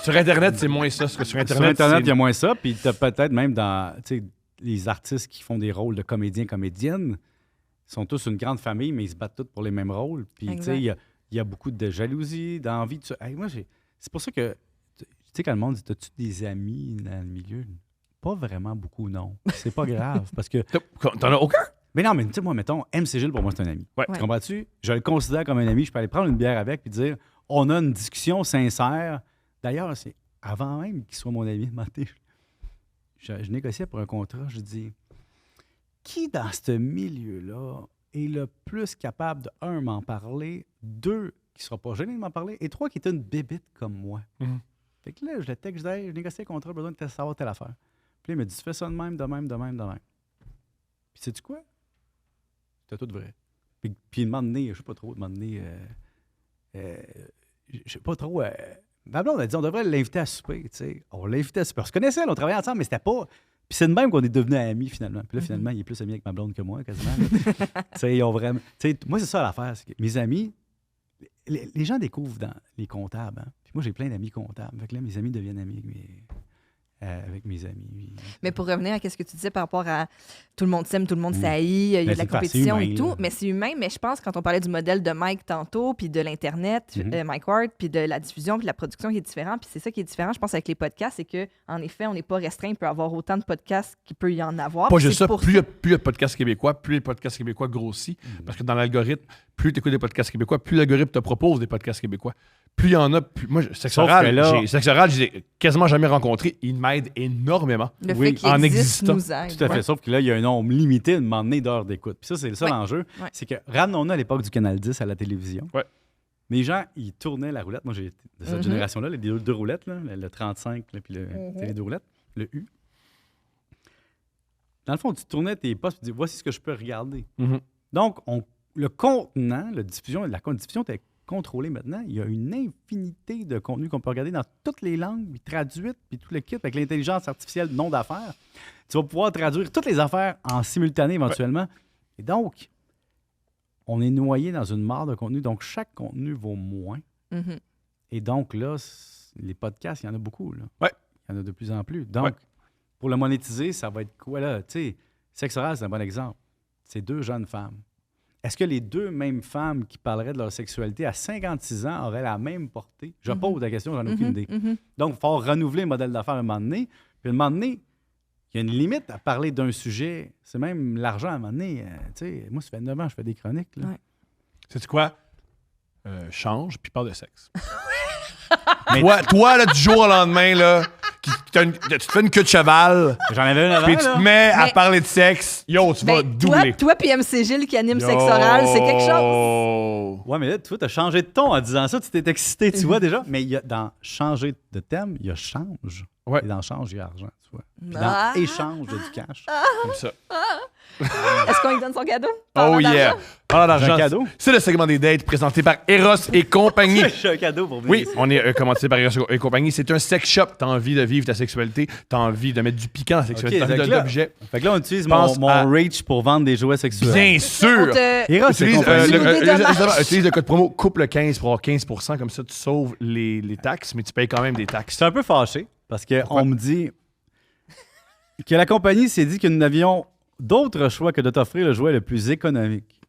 Sur Internet, c'est moins ça. Sur Internet, il y a moins ça. Puis tu as peut-être même dans les artistes qui font des rôles de comédiens, comédiennes, sont tous une grande famille, mais ils se battent tous pour les mêmes rôles. Puis il y a beaucoup de jalousie, d'envie. C'est pour ça que, tu sais, quand le monde dit « As-tu des amis dans le milieu? » Pas vraiment beaucoup, non. C'est pas grave, parce que... T'en as aucun? Mais non, mais tu sais, moi, mettons, MC Gilles, pour moi, c'est un ami. Ouais. Tu comprends-tu? Je le considère comme un ami. Je peux aller prendre une bière avec et dire on a une discussion sincère. D'ailleurs, c'est avant même qu'il soit mon ami. Je négociais pour un contrat. Je dis qui dans ce milieu-là est le plus capable de, un, m'en parler, deux, qui ne sera pas gêné de m'en parler, et trois, qui est une bébite comme moi. Fait que là, je le texte, je négocie un contrat, besoin de savoir telle affaire. Puis là, il me dit tu fais ça de même, de même, de même, de même. Puis sais-tu quoi? C'était tout vrai. Puis il m'a donné, je sais pas trop, je sais pas trop. Ma blonde a dit on devrait l'inviter à souper, tu sais. On l'invitait à souper. On se connaissait, on travaillait ensemble, mais c'était pas. Puis c'est de même qu'on est devenus amis finalement. Puis là, finalement, il est plus ami avec ma blonde que moi, quasiment. Tu sais, ils ont vraiment. Tu sais, moi, c'est ça l'affaire. C'est que mes amis, les gens découvrent dans les comptables. Hein? Puis moi, j'ai plein d'amis comptables. Fait que là, mes amis deviennent amis avec mes amis. Mais pour revenir à ce que tu disais par rapport à tout le monde s'aime, tout le monde s'haït, il y a de la compétition et tout, mais c'est humain. Mais je pense, quand on parlait du modèle de Mike tantôt, puis de l'Internet, Mike Ward, puis de la diffusion, puis de la production qui est différent, puis c'est ça qui est différent, je pense, avec les podcasts, c'est qu'en effet, on n'est pas restreint, il peut y avoir autant de podcasts qu'il peut y en avoir. Pas juste ça, plus il y a de podcasts québécois, plus les podcasts québécois grossissent, parce que dans l'algorithme, plus tu écoutes des podcasts québécois, plus l'algorithme te propose des podcasts québécois. Plus il y en a, plus... Moi, Sexe Oral, je l'ai quasiment jamais rencontré. Il m'aide énormément. Le fait qu'il existe nous aide. Tout à fait. Sauf que là, il y a un nombre limité de moment donné d'heures d'écoute. Puis ça, c'est le seul enjeu. C'est que, ramenons-nous à l'époque du Canal 10 à la télévision. Ouais. Les gens, ils tournaient la roulette. Moi, j'ai été de cette génération-là, les deux roulettes, là, le 35, là, puis les deux roulettes, le U. Dans le fond, tu tournais tes postes et tu dis, voici ce que je peux regarder. Donc, le contenant, la diffusion était contrôlé maintenant. Il y a une infinité de contenus qu'on peut regarder dans toutes les langues, puis traduites, puis tout le kit avec l'intelligence artificielle non d'affaires. Tu vas pouvoir traduire toutes les affaires en simultané éventuellement. Ouais. Et donc, on est noyé dans une mare de contenu. Donc, chaque contenu vaut moins. Et donc, là, les podcasts, il y en a beaucoup. Là. Ouais. Il y en a de plus en plus. Donc, pour le monétiser, ça va être quoi là? Tu sais, Sexe Oral, c'est un bon exemple. C'est 2 jeunes femmes. Est-ce que les 2 mêmes femmes qui parleraient de leur sexualité à 56 ans auraient la même portée? Je pose la question, j'en ai aucune idée. Donc, il faut renouveler le modèle d'affaires à un moment donné. Puis à un moment donné, il y a une limite à parler d'un sujet. C'est même l'argent à un moment donné. Tu sais, moi, ça fait 9 ans que je fais des chroniques. Là. Ouais. Sais-tu quoi? Change, puis parle de sexe. Mais toi, là, du jour au lendemain, là, tu te fais une queue de cheval. J'en avais une avant, puis tu te mets à parler de sexe. Yo, tu vas doubler. Toi puis MC Gilles qui anime Sexe Oral, c'est quelque chose. Ouais, mais là, tu vois, t'as changé de ton en disant ça. Tu t'es excité, tu vois déjà. Mais il y a dans changer de thème, il y a change. Ouais. Et dans change, il y a argent, tu vois. Puis dans Ah. échange, il y a du cash. Comme ça. Est-ce qu'on lui donne son cadeau? Oh Parlant yeah! d'argent? Parlant J'ai un d'argent, cadeau. c'est le segment des dates présenté par Eros et compagnie. J'ai un cadeau pour vous. Oui, on est commandité par Eros et compagnie. C'est un sex shop. T'as envie de vivre ta sexualité. T'as envie de mettre du piquant dans la sexualité. Ok, T'as envie fait que là- d'objets. Fait que là, on utilise Pense mon à- reach pour vendre des jouets sexuels. Bien On sûr! te- Eros, c'est Utilise, compagnie. Tu nous dédommages. utilise le code promo couple 15 pour avoir 15%. Comme ça, tu sauves les taxes, mais tu payes quand même des Je taxes. suis un peu fâché parce Pourquoi? qu'on me dit que la compagnie s'est dit que nous n'avions d'autre choix que de t'offrir le jouet le plus économique.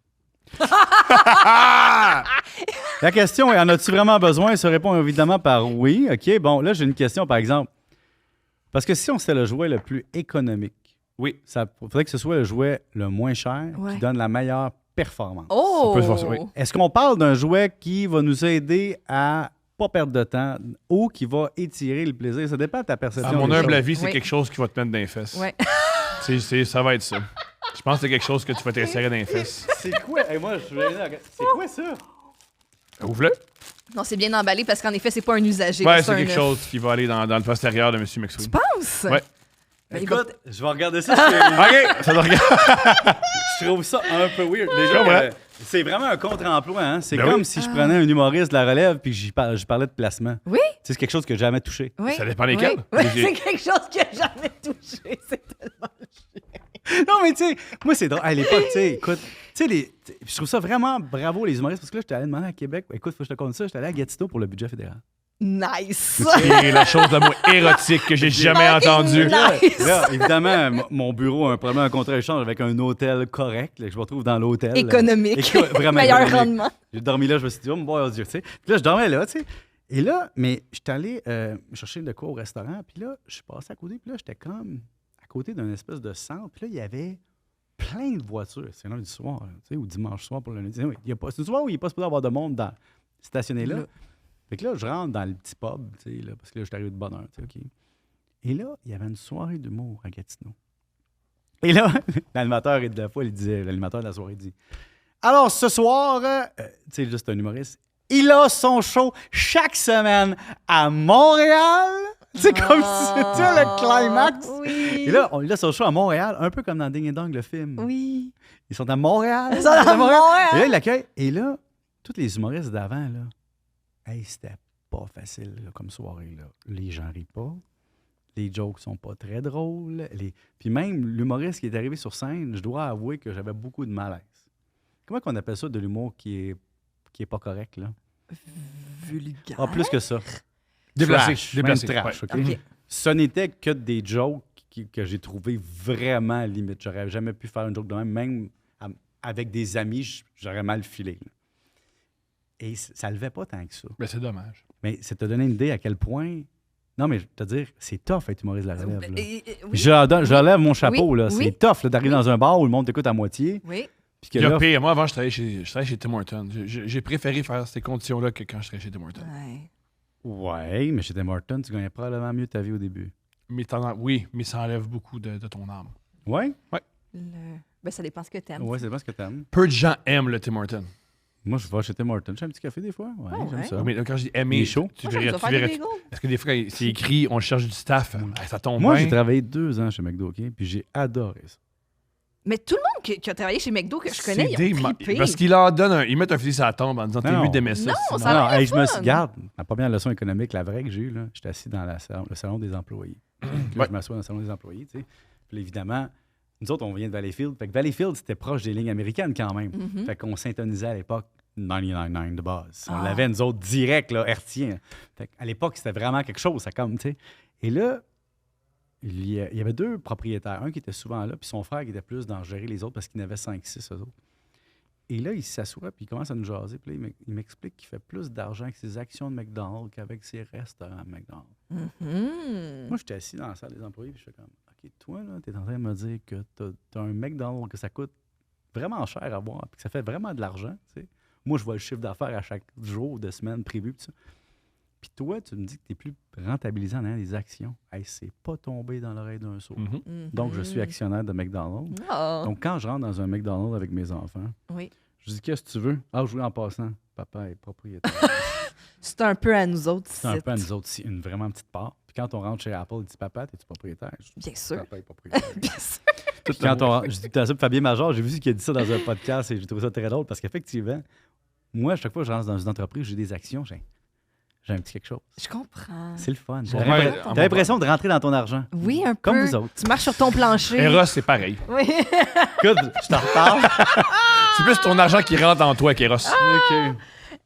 La question est, en as-tu vraiment besoin? Il se répond évidemment par oui. OK, bon, là, j'ai une question, par exemple. Parce que si on sait le jouet le plus économique, Oui. ça faudrait que ce soit le jouet le moins cher Ouais. qui donne la meilleure performance. Oh! On peut se voir ça, oui. Est-ce qu'on parle d'un jouet qui va nous aider à pas perdre de temps ou qui va étirer le plaisir? Ça dépend de ta perception. À mon des humble choses. avis, c'est Oui. quelque chose qui va te mettre dans les fesses. Ouais. Ça va être ça. Je pense que c'est quelque chose que tu vas t'insérer dans les fesses. C'est quoi? Hey, moi, je suis c'est quoi ça? Ouvre-le. Non, c'est bien emballé parce qu'en effet, c'est pas un usager. Ouais, c'est c'est un quelque neuf. chose qui va aller dans le postérieur de M. McSween. Tu penses? Ouais. Ben, Écoute, je vais regarder ça. OK, ça doit regarder. Je trouve ça un peu weird. Déjà, Je comprends. c'est vraiment un contre-emploi. Hein? C'est Ben comme oui. si je prenais un humoriste de la relève puis que je parlais de placement. Oui? Tu sais, c'est quelque chose que j'ai jamais touché. Oui. Ça dépend lesquels. Oui. Mais j'ai- C'est quelque chose que j'ai jamais touché. C'est tellement... Non, mais tu sais, moi, c'est drôle. À l'époque, tu sais, écoute, je trouve ça vraiment bravo, les humoristes, parce que là, j'étais allé demander à Québec. Écoute, faut que je te compte ça. J'étais allé à Gatineau pour le budget fédéral. Nice! C'est la chose la moins érotique que j'ai jamais entendue. Nice! Là, évidemment, mon bureau a un contre-échange avec un hôtel correct. Là, que je me retrouve dans l'hôtel. Économique. Vraiment Meilleur économique. rendement. J'ai dormi là, je me suis dit, oh mon Dieu, tu sais. Puis là, je dormais là, tu sais. Et là, mais j'étais allé chercher de quoi au restaurant, puis là, je suis passé à côté, puis là, j'étais comme à côté d'un espèce de centre, puis là, il y avait plein de voitures. C'est lundi soir, tu sais, ou dimanche soir pour le lundi. Oui, c'est une soirée où il n'est pas supposé avoir de monde stationné là. Là. Fait que là, je rentre dans le petit pub, tu sais, là, parce que là, je suis arrivé de bonne heure, tu sais, OK. Et là, il y avait une soirée d'humour à Gatineau. Et là, l'animateur de la fois, l'animateur de la soirée dit, alors ce soir, tu sais, juste un humoriste, il a son show chaque semaine à Montréal. C'est comme si c'était le climax. Oui. Et là, il a son show à Montréal, un peu comme dans Ding et Dong, le film. Oui. Ils sont à Montréal. Ils sont à Montréal. Et là, il l'accueille. Et là, tous les humoristes d'avant, là, hey, c'était pas facile là, comme soirée. Là. Les gens rient pas. Les jokes sont pas très drôles. Puis même l'humoriste qui est arrivé sur scène, je dois avouer que j'avais beaucoup de malaise. Comment qu'on appelle ça de l'humour qui est pas correct, là? Vulgaire. Ah, plus que ça. Déplacé. Trash, Déplacé, même trash, ouais. OK? OK. Ce n'était que des jokes que j'ai trouvés vraiment limite. J'aurais jamais pu faire une joke de même avec des amis, j'aurais mal filé. Là. Et ça levait pas tant que ça. Mais c'est dommage. Mais ça te donnait une idée à quel point... Non, mais je te dire, c'est tough être humoriste de la relève. Là. Oui. Je lève mon chapeau, Oui, là. oui. C'est tough là, d'arriver dans un bar où le monde t'écoute à moitié. Oui. Puis que Il y a là, pire. Moi, avant, je travaillais chez Tim Hortons. J'ai préféré faire ces conditions-là que quand je travaillais chez Tim Hortons. Ouais. ouais, mais chez Tim Hortons, tu gagnais probablement mieux ta vie au début. Mais oui, mais ça enlève beaucoup de ton âme. Ouais? Ben, ça dépend ce que t'aimes. Ouais, c'est pas ce que t'aimes. Peu de gens aiment le Tim Hortons. Moi, je vais chez Tim Hortons. J'ai un petit café des fois. Ouais, Oh, j'aime ouais. ça. Mais là, quand je dis Il aimer, est chaud. tu Moi, verrais. j'aime ça faire des bagels. Parce que des fois, c'est écrit, on cherche du staff. Ça tombe Moi, bien. j'ai travaillé 2 ans chez McDo, OK? Puis j'ai adoré ça. Mais tout le monde qui a travaillé chez McDo que je connais, C'est ils ont trippé. Parce qu'ils leur donnent ils mettent un fusil sur la tombe en disant t'es Non. mieux d'aimer ça. Non, sinon- ça a l'air hey, je me fun. suis garde. La première leçon économique, la vraie que j'ai eue, là, j'étais assis dans le salon des employés. Puis là, Ouais. je m'assois dans le salon des employés, tu sais. Puis là, évidemment, nous autres, on vient de Valleyfield. Fait que Valleyfield, c'était proche des lignes américaines quand même. Mhm. Fait qu'on syntonisait à l'époque 99.9 de base. On Ah. l'avait, nous autres, direct, là, hertzien. Fait qu'à l'époque, c'était vraiment quelque chose, ça comme, tu sais. Et là, il y avait 2 propriétaires. Un qui était souvent là, puis son frère qui était plus dans gérer les autres parce qu'il en avait 5-6, eux autres. Et là, il s'assoit, puis il commence à nous jaser. Puis là, il m'explique qu'il fait plus d'argent avec ses actions de McDonald's qu'avec ses restaurants de McDonald's. Mhm. Moi, j'étais assis dans la salle des employés, puis je fais comme, OK, toi, là, t'es en train de me dire que t'as un McDonald's, que ça coûte vraiment cher à boire, puis que ça fait vraiment de l'argent, tu sais. Moi, je vois le chiffre d'affaires à chaque jour de semaine prévu, puis ça. Puis toi, tu me dis que t'es plus rentabilisé en ayant des actions. Hey, c'est pas tombé dans l'oreille d'un sourd. Mhm. Mhm. Donc, je suis actionnaire de McDonald's. Ah. Donc, quand je rentre dans un McDonald's avec mes enfants, Oui. je dis, qu'est-ce que tu veux? Ah, je veux en passant. Papa est propriétaire. C'est un peu à nous autres. C'est un peu à nous autres, une vraiment petite part. Puis quand on rentre chez Apple, il dit papa, es-tu propriétaire? Bien sûr. Papa est propriétaire. Bien sûr. Puis je dis ça, Fabien Major, j'ai vu qu'il a dit ça dans un podcast et j'ai trouvé ça très drôle parce qu'effectivement, moi, à chaque fois que je rentre dans une entreprise, j'ai des actions, j'ai un petit quelque chose. Je comprends. C'est le fun. Ouais, T'as l'impression de rentrer dans ton argent. Oui, un peu. Comme vous autres. Tu marches sur ton plancher. Eros, c'est pareil. Oui. Écoute, je t'en reparle. C'est plus ton argent qui rentre en toi qu'Eros. OK.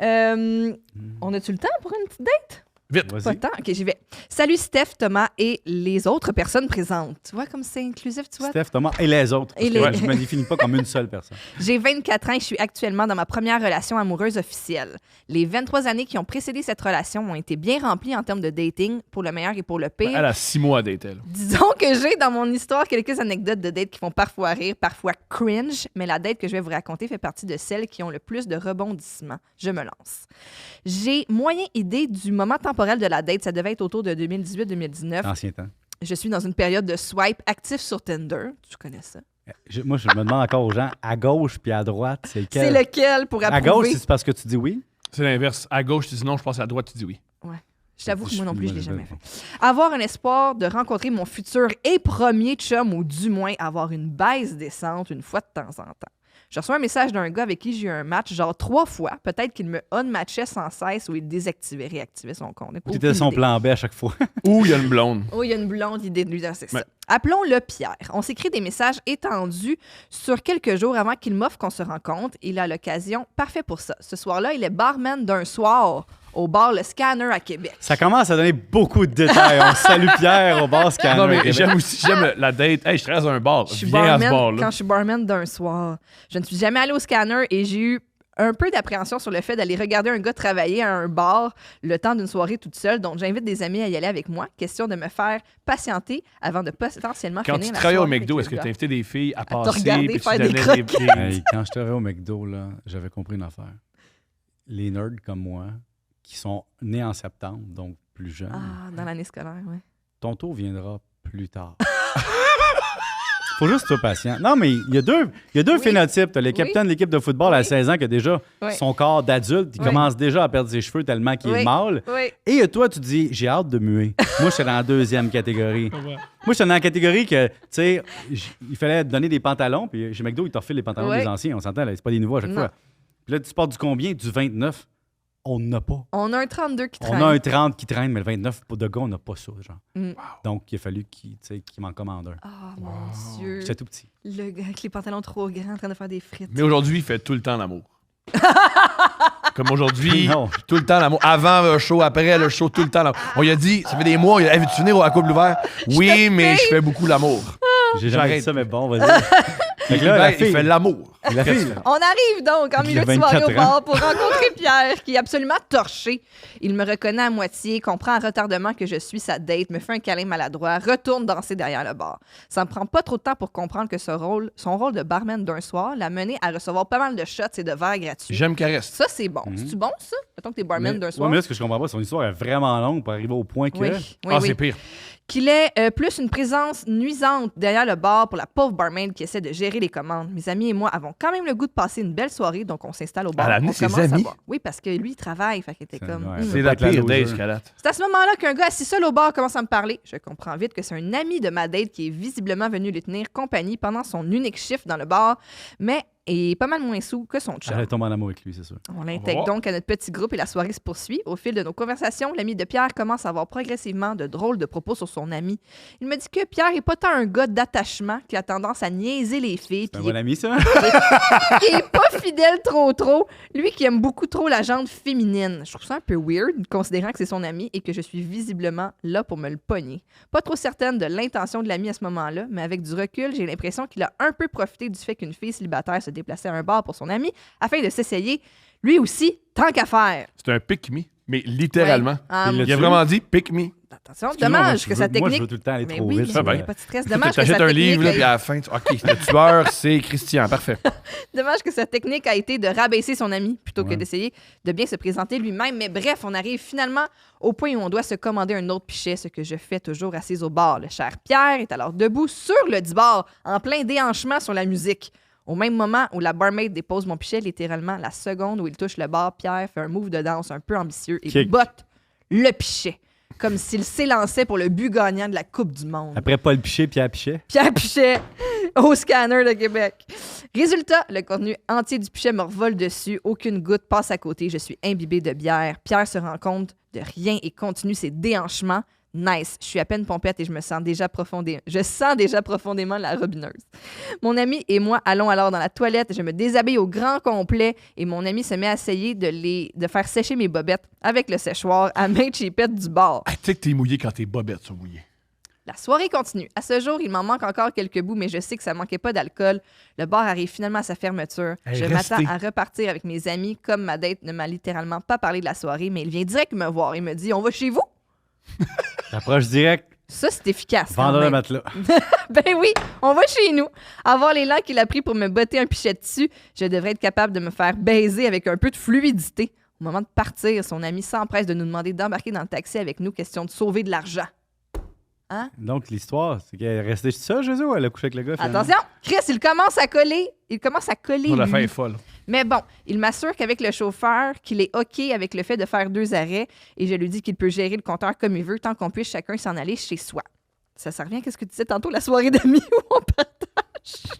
On a-tu le temps pour une petite date? Vite. Pas Vas-y. de temps? OK, j'y vais. Salut Steph, Thomas et les autres personnes présentes. Tu vois comme c'est inclusif, tu vois? Steph, Thomas et les autres. Parce Et que les- ouais, je ne me définis pas comme une seule personne. J'ai 24 ans et je suis actuellement dans ma première relation amoureuse officielle. Les 23 années qui ont précédé cette relation ont été bien remplies en termes de dating, pour le meilleur et pour le pire. Elle a 6 mois à date, elle. Disons que j'ai dans mon histoire quelques anecdotes de dates qui font parfois rire, parfois cringe, mais la date que je vais vous raconter fait partie de celles qui ont le plus de rebondissements. Je me lance. J'ai moyen idée du moment temporel de la date. Ça devait être autour de 2018-2019. Ancien temps. Je suis dans une période de swipe actif sur Tinder. Tu connais ça? Moi, je me demande encore aux gens, à gauche puis à droite, c'est lequel? C'est lequel pour À approuver? gauche, c'est parce que tu dis oui? C'est l'inverse. À gauche, tu dis non, je pense à droite, tu dis oui. Je t'avoue que moi non plus, je l'ai jamais fait. fait. Avoir un espoir de rencontrer mon futur et premier chum, ou du moins avoir une baisse décente une fois de temps en temps. Je reçois un message d'un gars avec qui j'ai eu un match, genre 3 fois. Peut-être qu'il me unmatchait sans cesse ou il désactivait, réactivait son compte. Ou t'étais son plan B à chaque fois. Ou il y a une blonde. Oh, il y a une blonde idée de lui, c'est Ouais. ça. Appelons-le Pierre. On s'écrit des messages étendus sur quelques jours avant qu'il m'offre qu'on se rencontre. Il a l'occasion parfait pour ça. Ce soir-là, il est barman d'un soir au bar Le Scanner à Québec. Ça commence à donner beaucoup de détails. On salue Pierre au bar Scanner. Non, à mais Québec. j'aime la date. Hey, je travaille dans un bar. Je suis Viens à ce barman bar-là. quand je suis barman d'un soir. Je ne suis jamais allée au Scanner et j'ai eu un peu d'appréhension sur le fait d'aller regarder un gars travailler à un bar le temps d'une soirée toute seule. Donc, j'invite des amis à y aller avec moi. Question de me faire patienter avant de potentiellement Quand finir tu la travailles au soirée McDo, avec est-ce que le tu as gars. invité des filles à te passer regarder puis tu faire des donnais croquettes. Hey, quand je travaillais au McDo, là, j'avais compris une affaire. Les nerds comme moi, qui sont nés en septembre, donc plus jeunes, Ah, dans l'année scolaire, oui. ton tour viendra plus tard. Faut juste être patient. Non, mais il y a deux Oui. phénotypes. T'as le capitaine de l'équipe de football à Oui. 16 ans qui a déjà Oui. son corps d'adulte. Il Oui. commence déjà à perdre ses cheveux tellement qu'il est Oui. mâle. Oui. Et toi, tu dis, j'ai hâte de muer. Moi, j'étais dans la deuxième catégorie. Moi, j'étais dans la catégorie que, tu sais, il fallait te donner des pantalons. Puis chez McDo, ils t'offrent les pantalons Ouais. des anciens. On s'entend, là, c'est pas des nouveaux à chaque Non. fois. Puis là, tu portes du combien? Du 29. On n'a pas. On a un 32 qui traîne. On a un 30 qui traîne, mais le 29, pour de gars, on n'a pas ça, genre. Mm. Donc, il a fallu qu'il m'en commande un. Ah, mon Dieu. J'étais tout petit. Le gars avec les pantalons trop grands en train de faire des frites. Mais aujourd'hui, il fait tout le temps l'amour. Comme aujourd'hui, Non. tout le temps l'amour. Avant le show, après le show, tout le temps l'amour. On lui a dit, ça fait des mois, il a dit, hey, veux-tu venir à Couple Ouvert? Oui, mais je fais beaucoup l'amour. J'ai jamais dit J'arrête. ça, mais bon, vas-y. Fait que là, la Il fille, fait l'amour. la fille, On arrive donc en Il milieu a de soirée 24 au bar pour rencontrer Pierre, qui est absolument torché. Il me reconnaît à moitié, comprend en retardement que je suis sa date, me fait un câlin maladroit, retourne danser derrière le bar. Ça me prend pas trop de temps pour comprendre que son rôle de barman d'un soir l'a mené à recevoir pas mal de shots et de verres gratuits. J'aime caresse. Ça, c'est bon. C'est-tu bon, ça? Mettons que t'es barman d'un ouais, soir. mais là, ce que je comprends pas, son histoire est vraiment longue pour arriver au point que... Oui, oui, Ah, oui. c'est pire. Qu'il ait plus une présence nuisante derrière le bar pour la pauvre barmaid qui essaie de gérer les commandes. Mes amis et moi avons quand même le goût de passer une belle soirée, donc on s'installe au bar. Elle a amené On ses commence à amis? boire. Oui, parce que lui, il travaille, fait qu'il était C'est- comme... ouais, C'est la Peut-être la pire loser. date jusqu'à date. C'est à ce moment-là qu'un gars assis seul au bar commence à me parler. Je comprends vite que c'est un ami de ma date qui est visiblement venu lui tenir compagnie pendant son unique shift dans le bar, mais est pas mal moins sous que son chum. Elle tombe en amour avec lui, c'est sûr. On On l'intègre va voir. donc à notre petit groupe et la soirée se poursuit. Au fil de nos conversations, l'ami de Pierre commence à avoir progressivement de drôles de propos sur son ami. Il me dit que Pierre est pas tant un gars d'attachement qui a tendance à niaiser les filles, C'est un puis bon ami, ça? il est pas fidèle trop. Lui qui aime beaucoup trop la jante féminine. Je trouve ça un peu weird, considérant que c'est son ami et que je suis visiblement là pour me le pogner. Pas trop certaine de l'intention de l'ami à ce moment-là, mais avec du recul, j'ai l'impression qu'il a un peu profité du fait qu'une fille célibataire se déplaçait à un bar pour son ami afin de s'essayer, lui aussi, tant qu'à faire. C'est un pick me, mais littéralement. Ouais. Ah, Il Il a vraiment dit pick me. attention, Excuse-moi, dommage moi, que je veux- sa Moi, je technique... veux tout le temps aller Mais trop oui, vite. Ah ben. il n'y a pas de stress. Dommage que T'achètes sa un technique livre, là, ait- puis à la fin, OK, le tueur, c'est Christian. Parfait. Dommage que sa technique a été de rabaisser son ami plutôt que Ouais. d'essayer de bien se présenter lui-même. Mais bref, on arrive finalement au point où on doit se commander un autre pichet, ce que je fais toujours assise au bar. Le cher Pierre est alors debout sur le dit bar, en plein déhanchement sur la musique. Au même moment où la barmaid dépose mon pichet, littéralement, la seconde où il touche le bar, Pierre fait un move de danse un peu ambitieux et Kick. botte le pichet, comme s'il s'élançait pour le but gagnant de la Coupe du Monde. Après Paul Pichet, Pierre Pichet. Pierre Pichet au scanner de Québec. Résultat, le contenu entier du pichet me revole dessus. Aucune goutte passe à côté. Je suis imbibée de bière. Pierre se rend compte de rien et continue ses déhanchements. Nice. Je suis à peine pompette et je sens déjà profondément la robineuse. Mon ami et moi allons alors dans la toilette. Je me déshabille au grand complet et mon ami se met à essayer de faire sécher mes bobettes avec le séchoir à main chipette du bar. Ah, tu sais que t'es mouillé quand tes bobettes sont mouillées. La soirée continue. À ce jour, il m'en manque encore quelques bouts, mais je sais que ça manquait pas d'alcool. Le bar arrive finalement à sa fermeture. Hey, je restez. m'attends à repartir avec mes amis, comme ma date ne m'a littéralement pas parlé de la soirée, mais il vient direct me voir et me dit « On va chez vous? Approche direct, » Ça, c'est efficace. quand vendeur de même. matelas. Ben oui, on va chez nous. Avoir l'élan qu'il a pris pour me botter un pichet dessus, je devrais être capable de me faire baiser avec un peu de fluidité. Au moment de partir, son ami s'empresse de nous demander d'embarquer dans le taxi avec nous, question de sauver de l'argent. Donc, l'histoire, c'est qu'elle est restée seule, Jésus, ou elle a couché avec le gars? finalement? Attention, Chris, il commence à coller. Oh, la fin lui. est folle. Mais bon, il m'assure qu'avec le chauffeur, qu'il est OK avec le fait de faire 2 arrêts et je lui dis qu'il peut gérer le compteur comme il veut tant qu'on puisse chacun s'en aller chez soi. Ça revient à ce que tu disais tantôt, la soirée d'amis où on partage.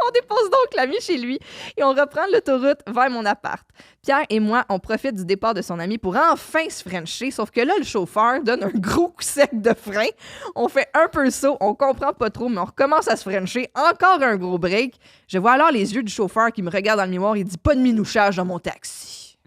On dépose donc l'ami chez lui et on reprend l'autoroute vers mon appart. Pierre et moi, on profite du départ de son ami pour enfin se frencher, sauf que là, le chauffeur donne un gros coup sec de frein. On fait un peu saut, on comprend pas trop, mais on recommence à se frencher. Encore un gros break. Je vois alors les yeux du chauffeur qui me regarde dans le miroir et dit « Pas de minouchage dans mon taxi ».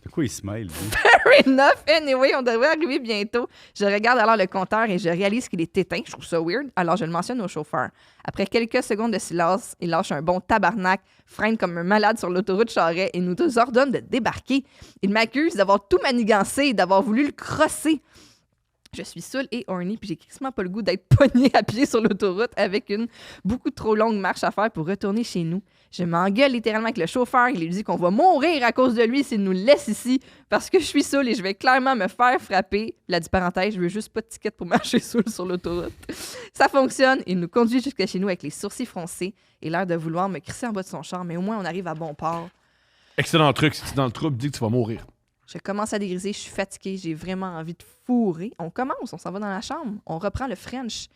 De quoi il se mêle, lui? Fair enough. Anyway, on devrait arriver bientôt. Je regarde alors le compteur et je réalise qu'il est éteint. Je trouve ça weird. Alors, je le mentionne au chauffeur. Après quelques secondes de silence, il lâche un bon tabarnak, freine comme un malade sur l'autoroute Charest et nous ordonne de débarquer. Il m'accuse d'avoir tout manigancé et d'avoir voulu le crosser. Je suis saoule et horny, puis j'ai quasiment pas le goût d'être pognée à pied sur l'autoroute avec une beaucoup trop longue marche à faire pour retourner chez nous. Je m'engueule littéralement avec le chauffeur. Il lui dit qu'on va mourir à cause de lui s'il nous laisse ici parce que je suis saoule et je vais clairement me faire frapper. La dit parenthèse, je veux juste pas de ticket pour marcher saoule sur l'autoroute. Ça fonctionne. Il nous conduit jusqu'à chez nous avec les sourcils froncés et l'air de vouloir me crisser en bas de son char, mais au moins on arrive à bon port. Excellent truc. Si tu es dans le trouble, dis que tu vas mourir. Je commence à dégriser, je suis fatiguée, j'ai vraiment envie de fourrer. On commence, on s'en va dans la chambre, on reprend le French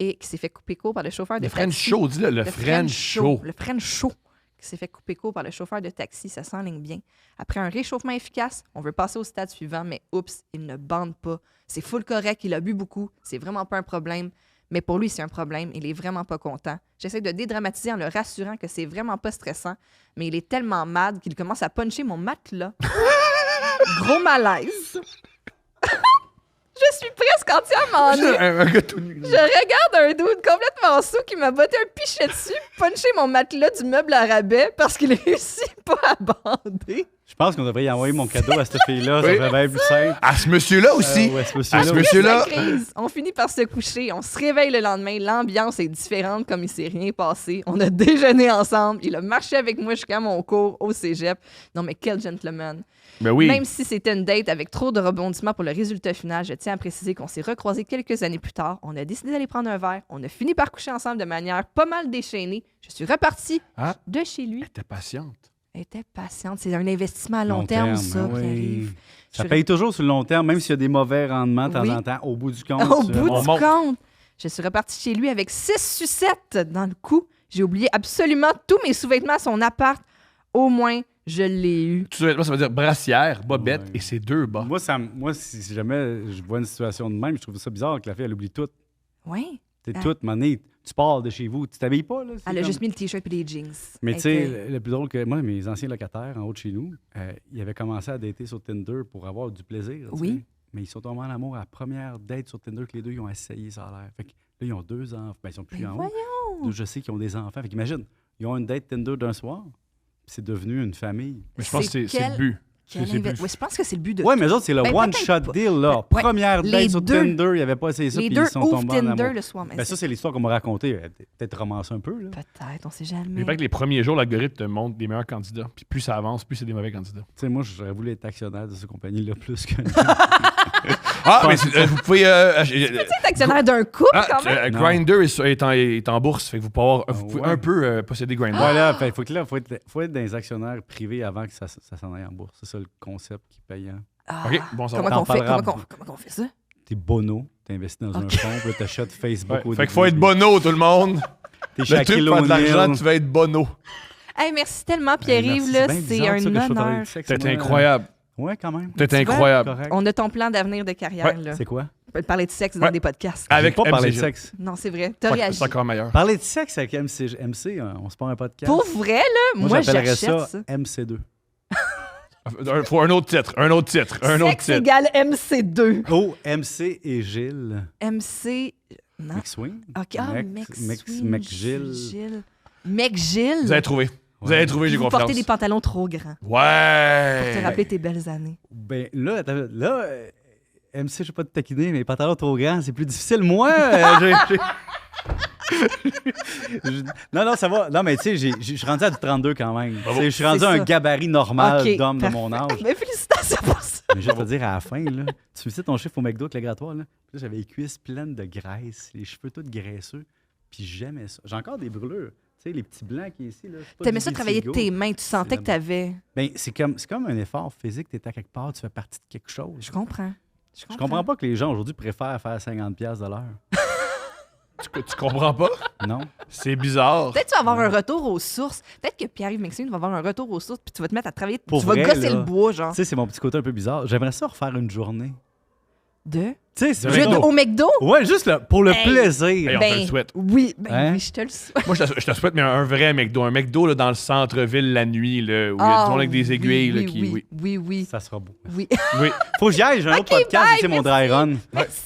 et qui s'est fait couper court par le chauffeur de Le taxi. French show, dis-le, le French show. Le French show qui s'est fait couper court par le chauffeur de taxi, ça s'enligne bien. Après un réchauffement efficace, on veut passer au stade suivant, mais oups, il ne bande pas. C'est full correct, il a bu beaucoup, c'est vraiment pas un problème. Mais pour lui, c'est un problème. Il est vraiment pas content. J'essaie de dédramatiser en le rassurant que c'est vraiment pas stressant, mais il est tellement mad qu'il commence à puncher mon matelas. Gros malaise. Je suis presque entièrement nue. Un gars tout nu. Je regarde un dude complètement sous qui m'a botté un pichet dessus, punché mon matelas du meuble à rabais parce qu'il réussit pas à bander. Je pense qu'on devrait y envoyer mon cadeau à cette fille-là. Oui. Ça serait bien plus simple. À ce monsieur-là aussi. Ouais, ce À monsieur-là. ce aussi. monsieur-là. La crise. On finit par se coucher. On se réveille le lendemain. L'ambiance est différente comme il s'est rien passé. On a déjeuné ensemble. Il a marché avec moi jusqu'à mon cours au cégep. Non, mais quel gentleman. Ben oui. Même si c'était une date avec trop de rebondissements pour le résultat final, je tiens à préciser qu'on s'est recroisés quelques années plus tard. On a décidé d'aller prendre un verre. On a fini par coucher ensemble de manière pas mal déchaînée. Je suis repartie Ah. de chez lui. Elle était patiente. Elle était patiente. C'est un investissement à long terme, ça, oui. Pierre-Yves. Ça Je- paye toujours sur le long terme, même s'il y a des mauvais rendements de temps Oui. en temps. Au bout du compte, Au tu- bout on du monte. compte, je suis repartie chez lui avec 6 sucettes dans le cou. J'ai oublié absolument tous mes sous-vêtements à son appart. Au moins, je l'ai eu. Tout ça veut dire brassière, bobette Ouais. et ses 2 bas. Moi, si jamais je vois une situation de même, je trouve ça bizarre que la fille, elle oublie tout. Oui. T'es Ah. toute, mané, tu pars de chez vous, tu t'habilles pas, là. c'est Elle a comme- juste mis le t-shirt et les jeans. Mais Elle tu sais, était- le plus drôle que moi, mes anciens locataires en haut de chez nous, ils avaient commencé à dater sur Tinder pour avoir du plaisir. tu Oui. sais. Mais ils sont tombés en amour à la première date sur Tinder que les deux ils ont essayé, ça a l'air. Fait que là, ils ont 2 enfants. Ben, ils sont plus Ben en haut. voyons. Deux, je sais qu'ils ont des enfants. Fait qu'imagine, ils ont une date Tinder d'un soir, puis c'est devenu une famille. Mais je pense que c'est quel- le but. Quel C'est inve- plus- Oui, je pense que c'est le but de Ouais, mais eux autres, c'est le Ben, one-shot peut-être pas. deal, là. Ouais, Première les date sur deux- Tinder, ils n'avaient pas essayé ça, Les puis deux ils sont ouvrent tombés en Tinder amour. le soir. Mais Ben, ça, c'est l'histoire qu'on m'a racontée. Peut-être romancée un peu, là. Peut-être, on sait Il jamais. paraît que les premiers jours, l'algorithme te montre des meilleurs candidats. Puis plus ça avance, plus c'est des mauvais candidats. Tu sais, moi, j'aurais voulu être actionnaire de cette compagnie-là plus que... Ah, mais vous pouvez. Tu es actionnaire d'un couple, quand même. Grindr est en bourse, fait que vous pouvez ouais. un peu posséder Grindr. Voilà, faut être dans les actionnaires privés avant que ça s'en aille en bourse. C'est ça le concept qui est payant. Ah, OK, bon ça comment va. qu'on fait, parlera. comment qu'on fait ça? T'es bono, t'investis dans un fonds, puis là, t'achètes Facebook au Fait début. qu'il faut être bono, tout le monde. T'es Le Shaquille truc pour faire de l'argent, O'Neal. tu vas être bono. Hey, merci tellement, Pierre-Yves. Merci, là, bien c'est bizarre, ça, que je un sois parler honneur. de sexe, C'est moi. incroyable. Ouais, quand même. C'est vois? incroyable. Correct. On a ton plan d'avenir de carrière. Ouais, là. C'est quoi? On peut parler de sexe dans Ouais. des podcasts. Avec J'ai pas parlé de MC. sexe. Non, c'est vrai. T'as réagi. C'est encore meilleur. Parler de sexe avec MC, on se prend un podcast. Pour vrai, là, moi j'appellerais j'achète ça. ça MC2. Faut un autre titre. Sexe égale MC2. Oh, MC et Gilles. MC... Non. McSwing? OK, ah, McGilles. McGilles. Vous avez trouvé. Vous avez trouvé, j'ai Vous confiance. portez des pantalons trop grands pour te Ouais. rappeler tes belles années. Ben là, MC, je vais pas te taquiner, mais les pantalons trop grands, c'est plus difficile. Moi, non, ça va. Non, mais tu sais, je suis rendu à du 32 quand même. Bravo. Je suis rendu C'est à un ça. gabarit normal OK, d'homme de parfait. mon âge. Mais félicitations pour ça. Mais juste te dire à la fin, là, tu me sais ton chiffre au McDo avec le grattoir, là. Puis là, j'avais les cuisses pleines de graisse, les cheveux tous graisseux. Puis j'aimais ça. J'ai encore des brûlures. Tu sais, les petits blancs qui est ici, là. c'est pas T'aimais du ça travailler vitiligo. tes mains. Tu sentais la que t'avais... Ben, c'est comme un effort physique. Tu es à quelque part, tu fais partie de quelque chose. Je comprends. Je comprends pas que les gens aujourd'hui préfèrent faire 50$ de l'heure. Tu comprends pas? Non? C'est bizarre. Peut-être que tu vas avoir un retour aux sources. Peut-être que Pierre-Yves McSween va avoir un retour aux sources puis tu vas te mettre à travailler. Pour tu vas vrai, gosser là. le bois, genre. Tu sais, c'est mon petit côté un peu bizarre. J'aimerais ça refaire une journée. De? Tu sais, c'est De Juste McDo. au McDo? Ouais, juste pour le Hey. plaisir. Hey, on te le souhaite. Oui, Hein? oui, je te le souhaite. Moi, je te souhaite, mais un vrai McDo. Un McDo là, dans le centre-ville la nuit, là, où il y a du monde avec des aiguilles. oui, là, qui, oui, oui, oui, Ça sera beau. oui. oui. Faut que j'y aille, j'ai un autre podcast, bye, c'est mon dry run. Merci.